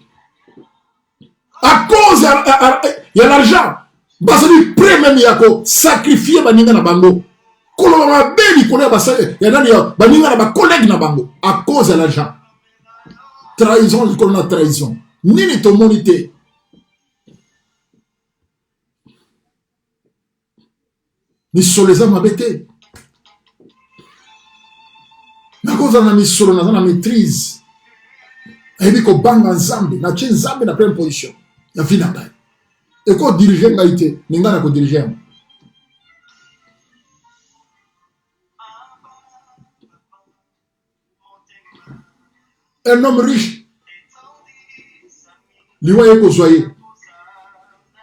à cause de l'argent. Basali prêt même yako sacrifier baninga na bango. Kolo ba beli kolo ba ya nani ya baninga na ba collègue na bango à cause de l'argent. Trahison le kolo trahison. Nini to monité. Ni soleza mabete. Na cause na mi solo na maîtrise. Ebi ko banga nzambe na tche nzambe na pleine position. Ya fina ba. Et quand diriger ngaïté, n'ingana ko diriger. Un homme riche, liwa ko soyé.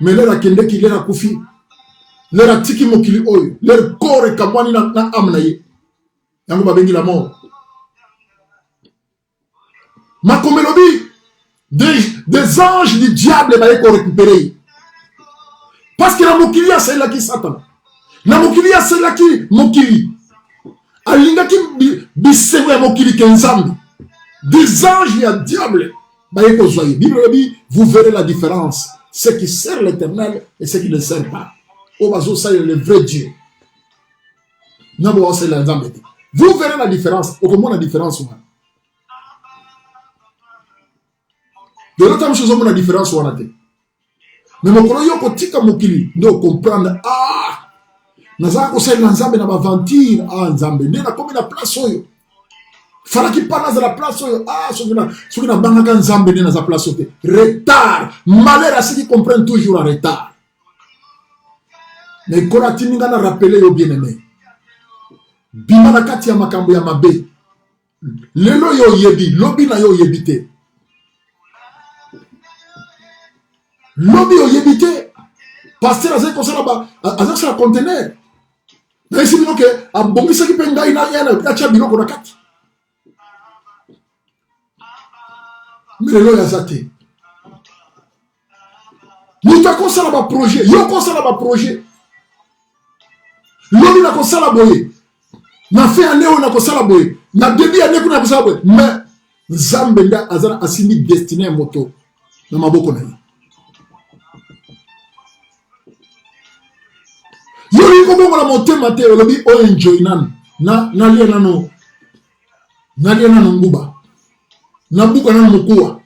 Mais leur akende ki leur akufi, leur atiki mokili oyo, leur corps et kamwani na amnaye. Yango babengi la mort. Makomelobi, des anges du diable va être récupérés. Parce que la mokili c'est là qui Satan. La mokili c'est là qui mokili. Alinga qui bisewe mokili kenzambi. Des anges et un diable. Bible dit, vous verrez la différence. Ceux qui servent l'Éternel et ceux qui ne servent pas. Au bazo ça est le vrai Dieu. Vous verrez la différence. Au comment la différence? De l'autre chose, on a la différence. Mais mon collègue, quand tu as mokili, nous comprendre, naza ko sel nzambe na baventure, nzambe ne na komi na place oyo. Fala ki pas na la place oyo, soki na banga ka nzambe ne na za place oyo. Retard, malheur à ceux qui comprennent toujours en retard. Mais quand tu n'as rappelé yo bien-aimé. Bima na kati ya makambo ya mabe. Lelo yo yebi, lobi na yo yebite. Lobby au yébité, pasteur azé comme ça là-bas, azé sur un conteneur. Mais ici, nous que, à bon, ça qui peut nga ina yana, kacha bino kona kati. Mais le ya zate. Nous ta konsa là-bas projet, yo konsa là-bas projet. Lobby na konsa là boye. Na fait année on na konsa là boye. Na début année kuna konsa là boye. Mais Zambenda azana asimi destiné moto. Na maboko na yi. Yori ko bongo la monte mate lobi o enjoy nan na lia nano nguba na buka nano mukua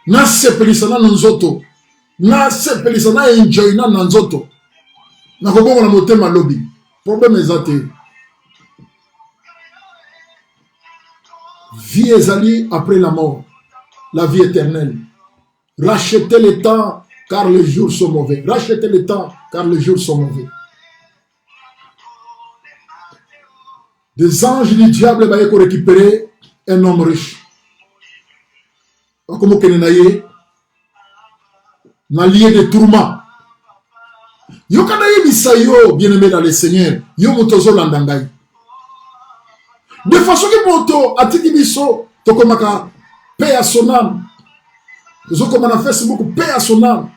na sepelisa nano nzoto na sepelisa na enjoy nano nzoto na ko bongo la monte malobi problème ezate vie ezali après la mort la vie éternelle. Rachetez le temps car les jours sont mauvais. Rachetez le temps car les jours sont mauvais. Des anges du diable va récupérer un homme riche. Comme Kenenaye, na lieu de tourment. Yo kana yebisa yo bien-aimé dans le Seigneur, yo motozo landangai. De façon que moto atiki biso tokomaka paix à son âme. Zo comme on a fait Facebook paix à son âme.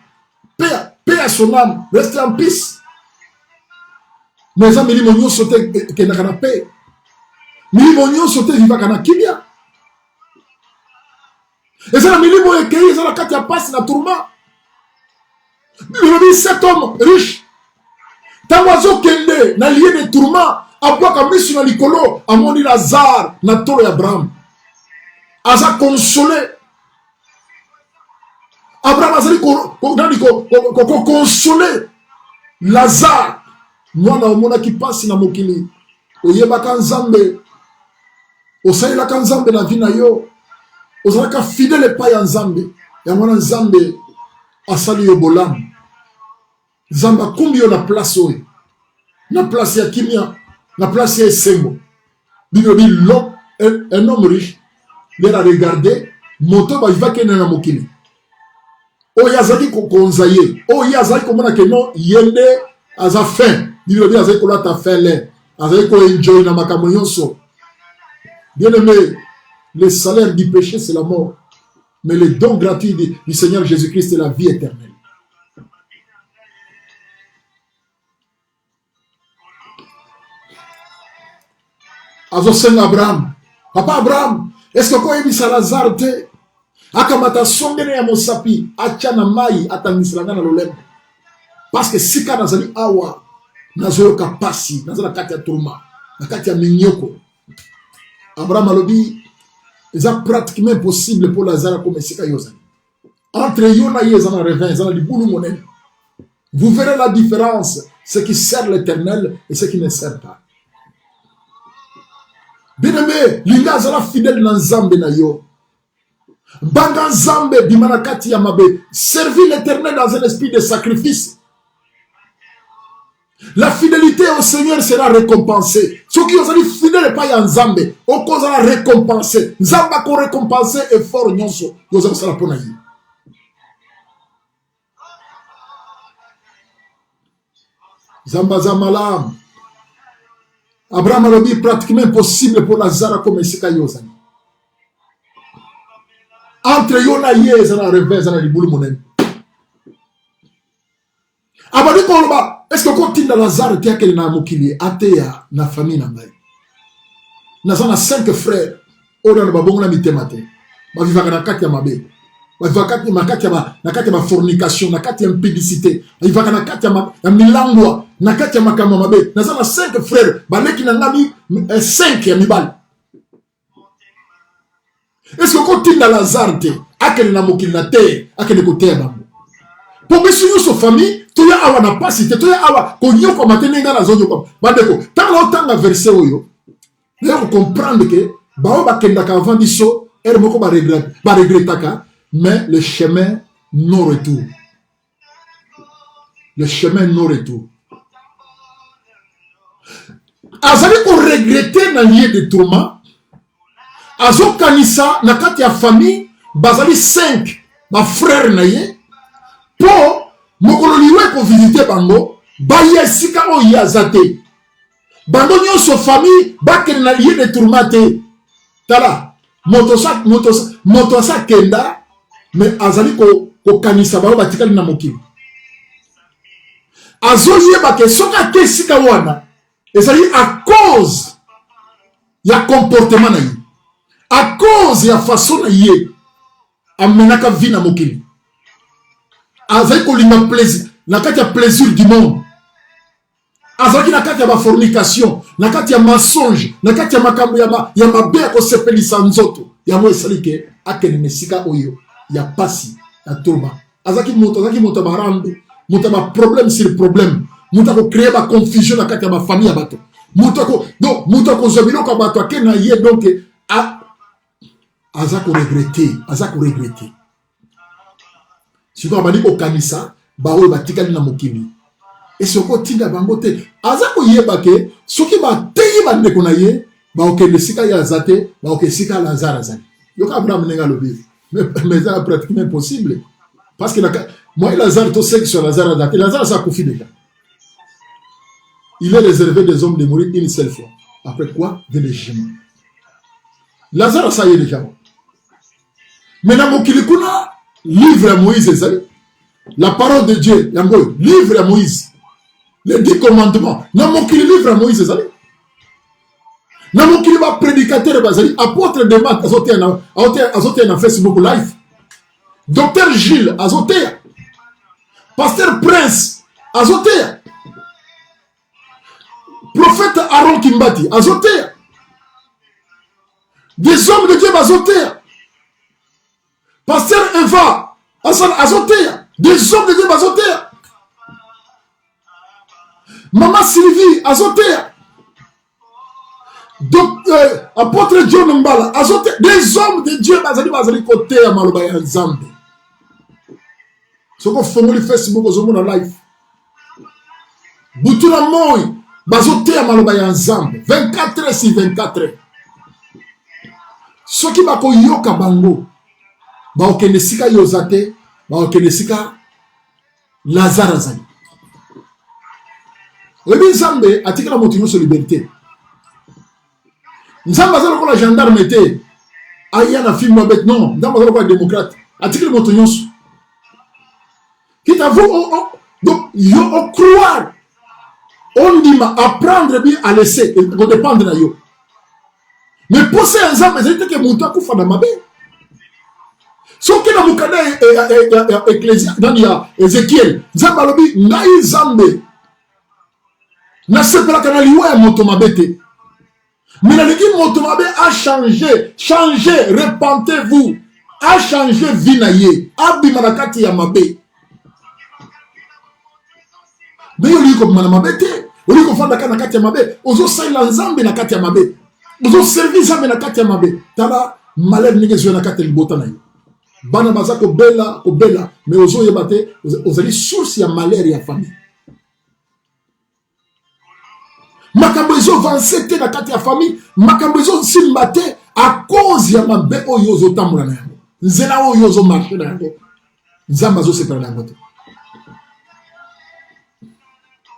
Paix à son âme, restez en peace. Mais amis li monyo sote ke na kana paix. Mi monyo sote viva kana kimia. Et ça la milimo ekei ça la katia passe na tourment. Il cet homme riche. Tawazo kende na lié de tourment. Abwaka misu na likolo. Amoni Lazare na tolo ya Abraham. Aza consolé. Abraham azali consolé. Lazare. Mwana omona ki pasi na mokili. Oyebaka nzambe. Osayelaka nzambe na vi na yo. Ozalaka fidèle pa ya nzambe. Ya mwana nzambe asali yo bolamu. Nzambe akumbi yo na place oyo. Na place ya kimia. Na place ya esengo. Bibi l'homme, un homme riche. Il a regardé. Moto ba viva kene na mokili. Oyo azali konzaye. Oyo azali komona ke non yende aza fin. Bibi azali kolata fin le. Azali ko enjoy na makambo nyonso. Bien aimé, le salaire du péché c'est la mort. Mais le don gratuit du Seigneur Jésus-Christ c'est la vie éternelle. Azosenga Abraham. Papa Abraham, est-ce que quand il dit ça Lazare te? Akamata songene ya mosapi, achana mai atangisilanga na lolemo. Parce que sika nazali awa, nazoyo kapasi, nazala kati ya tourma, na kati ya minyoko. Abraham alobi, c'est pratiquement impossible pour Lazare comme sika yozali. Entre yona yezana revin, yezana libulu monen. Vous verrez la différence, ce qui sert l'Éternel et ce qui ne sert pas. Bien-aimé, linga azala fidèle na nzambe na yo. Banga nzambe bimanakati ya mabe. Servir l'Éternel dans un esprit de sacrifice. La fidélité au Seigneur sera récompensée. Ceux qui ont dit fidèle pas ya nzambe, au cause la récompenser. Nzamba ko récompenser effort nyonso. Yoza sala pona yi. Zamba zamalam. Abraham a dit pratiquement impossible pour Lazare comme Sika Yozani. Entre Yona Yé et la revers dans les boules monen. Abadi Koloba, est-ce que continue dans Lazare qui a qu'elle n'a mokili, atea, na famille n'a pas. Nazana 5 frères, Oda na babongo na mitemate. Ma vivaka na kati ya mabe. Ma vivaka na kati ya fornication, na kati ya impudicité. Ma vivaka na kati ya milangwa. Nakati ya makama mabe. Nazana 5 frères. Baleki na ngami 5 ya mibali. Est-ce que quand tu na Lazare te, akele na mokili na te, akele kote ya bango. Pour biso yoso famille, to ya awa na pasite, to ya awa konyo ko matene nga na zonyo ko. Badeko, tanga verset oyo. Là on comprendre que bao bakenda ka avant biso, er moko ba regretaka, mais le chemin non retour. Le chemin non retour. Azali ko regretter na lieu de tourment. Azo kanisa na kati ya famille bazali 5 ba frère na ye po mokolo liwe ko visiter bango ba yesika o yazate bango nyonso famille ba ken na lieu de tourment te tala moto sa kenda mais azali ko kanisa ba batikali na mokili azo yeba ke soka kesika wana ezali à cause ya comportement na ye. À cause ya façon na ye amenaka vie na mokili. Azali kolinga plaisir, na kati ya plaisir du monde. Azali na kati ya ba fornication, na kati ya mensonge, na kati ya makambo ya mabe ya kosepelisa nzoto. Ya mo esalike akene mesika oyo ya pasi ya toba. Azaki moto barambe, moto ba problème sur problème. Moto ko créer ba confusion na kati ya ba famille ya bato. Moto ko zobilo ka bato akena ye donc aza ko regretter. Si tu as dit au kanisa, baoui batikali na mokili. Et ce ko tinda bango te, aza ko yeba ke soki ba teyi ba ndeko na ye, ba okende sika ya zate, ba okende sika Lazare azali. Yoka Abraham nenga lobi. Mais c'est pratiquement impossible. Parce que Moi, Lazare, tu sais que sur Lazare a daté. Lazare, ça a couffé déjà. Il est réservé des hommes de mourir une seule fois. Après quoi? De légèrement. Lazare, ça y est déjà. Maintenant, mon kilikuna, livre à Moïse, la parole de Dieu, livre à Moïse. Les 10 commandements. Non, mon livre à Moïse, non, mon va prédicateur, apôtre de maths, azoté na Facebook live. Docteur Gilles, azoté. Pasteur Prince, azoté. Prophète Aaron Kimbati, azoté. Des hommes de Dieu, azoté. Pasteur Eva, azoté. Des hommes de Dieu, azoté. Maman Sylvie, azoté. Apôtre John Mbala, azoté. Des hommes de Dieu, bazali côté à Malobaya Nzambe. Ce qu'on fait sur Facebook, on a live. Boutuna Moy, bazoté à Malobaya Nzambe. 24 heures sur 24 heures. Ce qui va yoka bango, ba okenesika yozate, ba okenesika Lazare azali. Oyebi Nzambe atikala moto nyonso liberté. Nzambe azali lokola gendarme te aya na film mabet non, Nzambe azali lokola démocrate atikala moto nyonso. Quitte à vous, donc yo croire, on dit apprendre bien à laisser, on dépend de yo. Mais pour ces Nzambe c'est que moto akufa na mabe. So que na mukada ecclésia dans ya Ézéchiel, Nzambe alobi ngai Nzambe na sepela kana liwa ya moto mabete. Mais la ligue moto mabe a changé, repentez-vous, a changé vie na ye, abima na kati ya mabe. Mais yoli ko mana mabete, yoli ko fanda kana kati ya mabe, ozo saila Nzambe na kati ya mabe. Ozo servi Nzambe na kati ya mabe. Tala malade nige zo na kati libota na yo. Bana baza ko bela, mais ozo yebate, ozali source ya malheur ya famille. Makambo ezo vansete na kati ya famille, makambo ezo simbate à cause ya mabe oyo ozo tambola na yango. Nzela oyo ozo marche na yango. Nzambe azo sepela na yango te.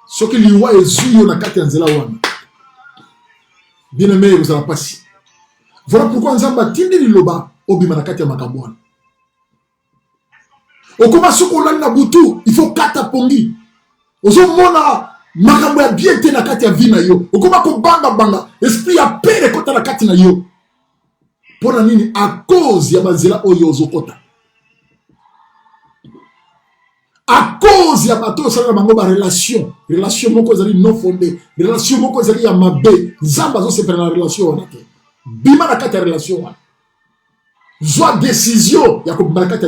Soki liwa ezuyo na kati ya nzela wana. Bien aimé, vous allez passer. Voilà pourquoi Nzambe atindi liloba obima na kati ya makambo wana. Okoma soko lani na butu, il faut kata pongi. Ozo mona makambo ya bien te na kati ya vie na yo. Okoma ko banga esprit ya pere kota na kati na yo. Pona nini à cause ya banzela oyo ozokota. À cause ya bato osala bango ba relation moko ezali non fondée, relation moko ezali ya mabe. Nzambe azosepela na relation wana te. Bima na kati ya relation wana. Zwa décision ya ko na kati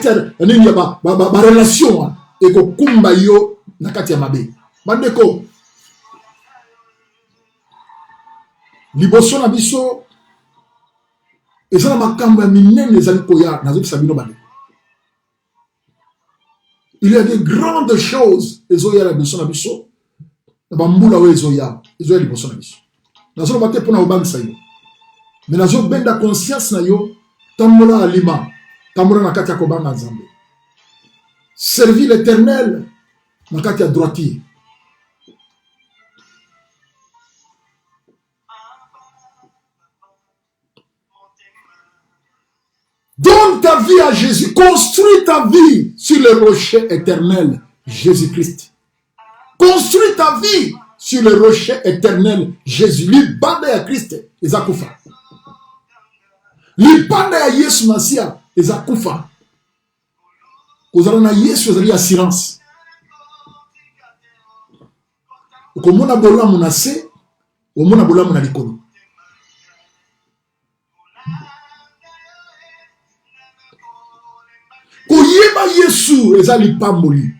ya nini ya ba relation wana e ko kumba yo na kati ya mabe. Bandeko liboso na biso ezala makambo ya minene ezali koya nazobisa bino bandeko. Il y a des grandes choses ezoya la biso na biso na bambula oyo ezoya liboso na biso. Nazoloba te mpona kobangisa yo, mais nazobenda conscience na yo tambola alima, tambola na kati ya kobanga Nzambe. Servir l'Éternel na kati ya droitier. Donne ta vie à Jésus. Construis ta vie sur le rocher éternel, Jésus-Christ. Construis ta vie sur le rocher éternel, Jésus. Libanda ya Christ, ezakufa. Libanda ya Yesu Masia, ezakufa. Kozala na Yesu ezali assurance. Okomona bolamu na se, omona bolamu na likolo. Koyeba Yesu ezali pamboli.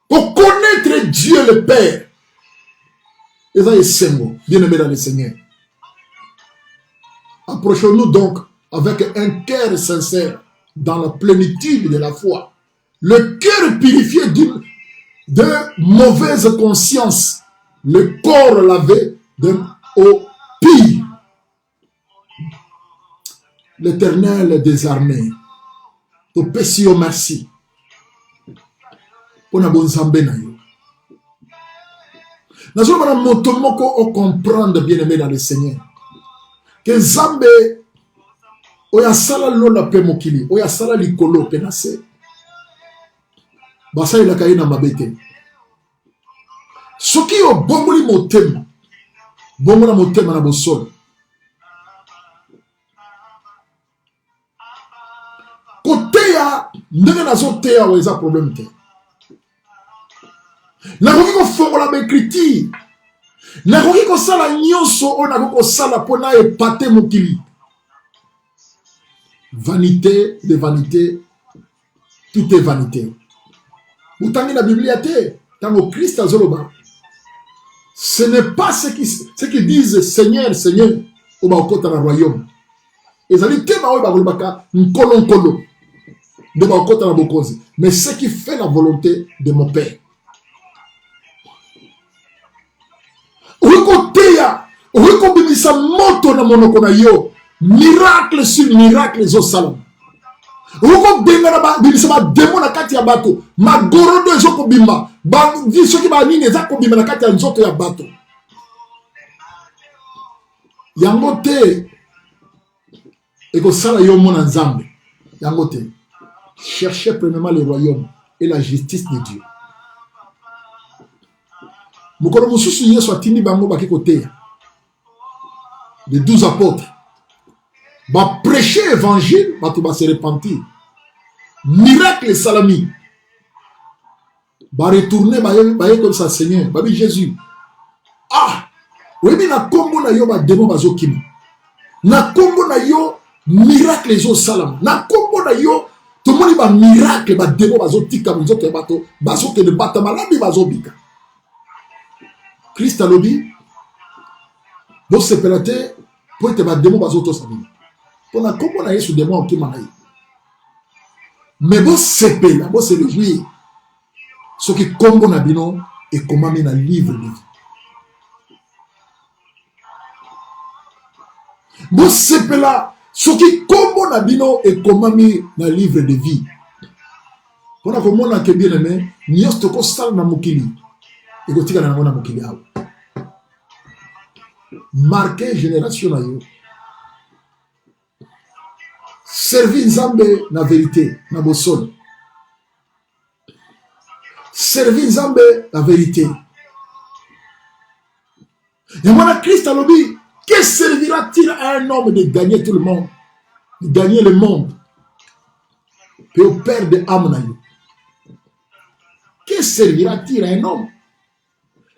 Pour connaître Dieu le Père. Ezali sengo, bien-aimé dans le Seigneur. Approchons-nous donc avec un cœur sincère dans la plénitude de la foi. Le cœur purifié de mauvaise conscience. Le corps lavé au pire. L'Éternel des armées. Au pécio merci. On a bon zambé na yo. Nous avons moto moko comprendre bien aimé dans le Seigneur. Que Zambé oya sala lola pe mokili, oya sala likolo pe nase. Basa ila kaina mabete. Soki yo bongoli motema. Bongola motema na bosol. Koteya ndenge nazo teya weza problème te. Nakoki kofongola baécriture. Nakoki kosala nyonso oyo nakoki kosala mpona epate mokili. Vanité de vanité, tout est vanité. Utangi la Biblia te, tango Christ azoloba. Ce n'est pas ceux qui disent Seigneur, Seigneur, au baokota na royaume. Ezali te baoy bagolobaka nkolo nkolo. De baokota na bokozi. Mais ceux qui fait la volonté de mon Père. Oikoteya, oikobimisa moto na monoko na yo. Miracle sur miracle zo salam. Oko benga na ba bimisa ba démon na kati ya bato. Magorodo ezoko bimba. Ba di soki ba nini ezako bimba na kati ya nzoto ya bato. Yango te eko sala yo mona nzambe. Yango te. Cherchez premièrement le royaume et la justice de Dieu. Mukoro mususu Yesu atindi bango bakiko te. Les 12 apôtres. Va prêcher l'évangile, va se repentir. Miracle salami. Va retourner, va comme ça, Seigneur. Va dire Jésus. Ah! Oui, mais na kombo na yo, va démon bazo kim. Na kombo na yo, miracle zo salam. Na kombo na yo, tout le monde va miracle, va démon bazo tika, bazo ke de bata malami bazo bika. Christ a lobby. Vous séparatez, pour te va démon bazo to sabini. On a comment on a sur des mots qui m'en mais vous sepez là, vous c'est le jouir. Ce qui combo na bino et comment mène un livre de vie. Vous sepez là, ce qui combo na bino et comment mène un livre de vie. On a comment on a que bien aimé, n'y a pas de sale na mukili. Et quand tu as na mukili awo. Marqué génération na yo. Servir Nzambe na vérité, na bosol. Servir Nzambe na vérité. Et voilà Christ a lobby. Que servira-t-il à un homme de gagner tout le monde? De gagner le monde. Et au père de âme. Que servira-t-il à un homme?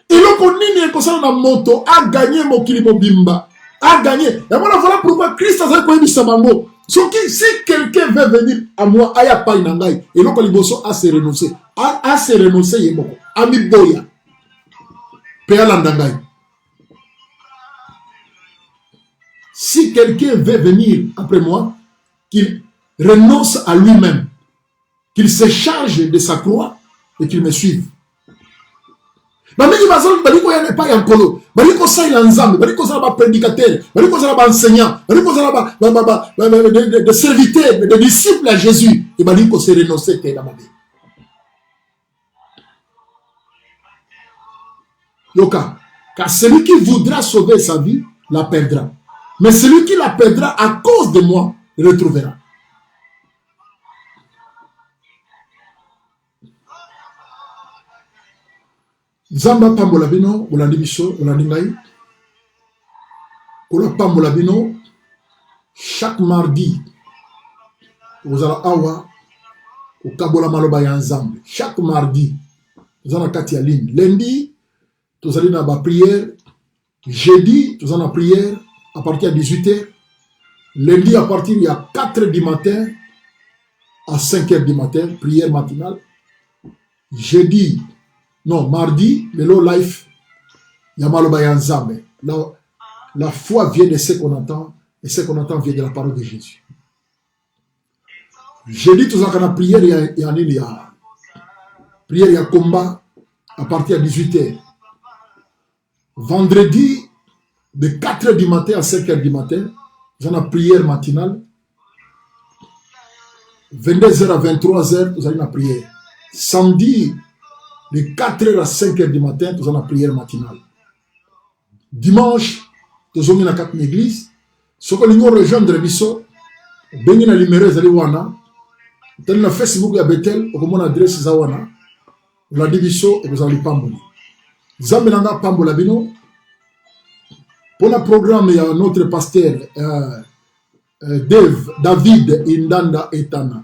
Et le konini est na moto a gagné mon kilimo bimba. A gagné. Et voilà pourquoi Christ a fait quoi sabango. Si quelqu'un veut venir à moi, aya pa inangai, et l'on liboso a se renoncer. A se renoncer yemoko. Ami boya. Pea landangai. Si quelqu'un veut venir après moi, qu'il renonce à lui-même, qu'il se charge de sa croix et qu'il me suive. Bamiki bazali baliko ya pas yankolo baliko sa ilanzambe baliko sa ba prédicateur baliko sa ba enseignant baliko sa ba de serviteurs de disciples à Jésus et baliko se renoncer te na mabe yoka car celui qui voudra sauver sa vie la perdra mais celui qui la perdra à cause de moi le retrouvera. Zamba pambola bino, olandi biso, olandi ngai. Ola pambola bino, chaque mardi, vous allez awa, au kabola maloba ya nzambe. Chaque mardi, vous allez kati ya ligne. Lundi, vous allez dans la prière. Jeudi, vous allez dans la prière à partir de 18h. Lundi, à partir de 4h du matin à 5h du matin, prière matinale. Jeudi, non, mardi, le low life, Yamaloba Yanzame. La foi vient de ce qu'on entend, et ce qu'on entend vient de la parole de Jésus. Jeudi, tout ça, quand on a prière, il y a prière, il y a combat à partir de 18h. Vendredi, de 4h du matin à 5h du matin, vous avez une prière matinale. 22h à 23h, vous avez une prière. Samedi, de 4h à 5h du matin, nous avons la prière matinale. Dimanche, nous avons une église. Ce que nous avons rejoindre le biso, nous avons un numéro de wana. Nous avons Facebook à Bethel, nous avons une adresse de wana. Nous avons dit biso et nous avons pamboli. Zambe nanga pambola bino. Pour le programme, il y a notre pasteur David Indanda Etana.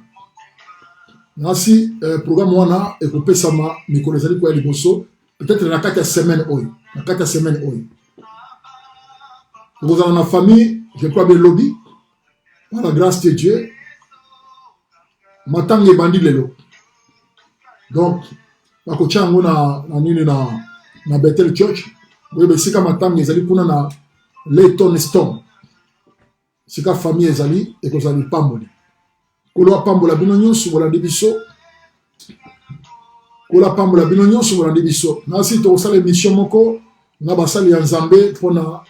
Ainsi, programme wana et coupé sama mikolezali kwa liboso peut-être na 4 semaines oyo na 4 semaines oyo vous avez une famille je crois bien lobby par la grâce de Dieu matangi bandi lelo donc bakochango na nini na Bethel Church boye sika matangi ezali kuna na Layton Stone sika famille ezali et que ezali pamboli Kola pambola bino nyonso bolandi biso. Kola pambola bino nyonso bolandi biso. Nasi to sala émission moko na basali ya Nzambe pona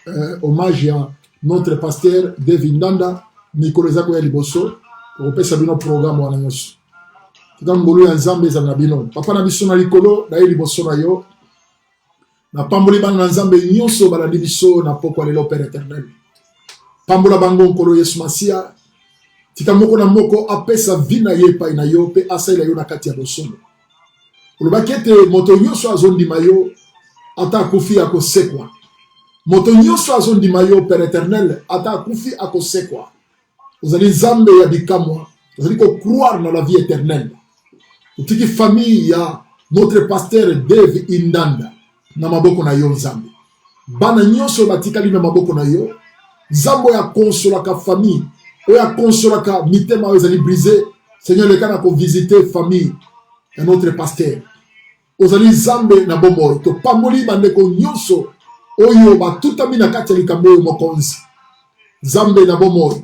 hommage à notre pasteur David Ndanda Nikoleza ko ya liboso ko pesa bino programme wana nyonso. Tika ngolo ya Nzambe za na bino. Papa na biso na likolo na liboso na yo. Na pamboli bana na Nzambe nyonso balandi biso na poko lelo Père éternel. Pambola bango nkolo Yesu Masia. Tika moko na moko apesa vina yepa ina yo pe asaila yo na kati ya bosono. Ulubakete moto nyonso azondi mayo ata kufi akosekwa. Moto nyonso azondi mayo Père éternel ata kufi akosekwa. Uzali Nzambe ya bikamwa. Uzali ko croire na la vie éternelle. Utiki famille ya notre pasteur Dave Indanda na maboko na yo Nzambe. Bana nyonso batikali na maboko na yo. Nzambo ya konsola ka famille. Oya konsolaka mitema ozali brisé Seigneur le kana ko visiter famille et notre pasteur ozali Zambe na bombo to pamoli bandeko nyonso oyo batutami na kati ya likambo mokonzi Zambe na bombo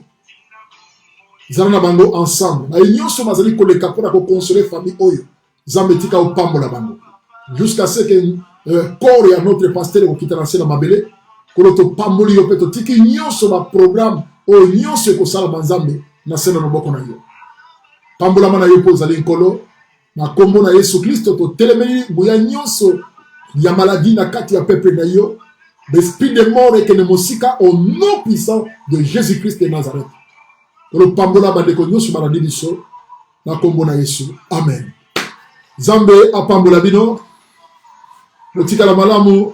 zana na bango ensemble na nyonso bazali koleka pona ko consoler famille oyo Zambe tika o pambola bango jusqu'à ce que corps ya notre pasteur ko kitanase na mabele ko to pamoli yo peto tiki nyonso ba programme o nyonso ko sala banzambe na sena no boko na yo pambola mana yo pozali nkolo na kombo na Yesu Kristo to telemeli buya nyonso ya maladie na kati ya peuple na yo l'esprit de mort et que ne mosika au nom puissant de Jésus-Christ de Nazareth ko pambola ba de ko nyonso maladie biso na kombo na Yesu amen Zambe apambola bino lo tika la malamu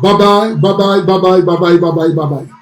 bye bye bye bye bye bye bye bye bye bye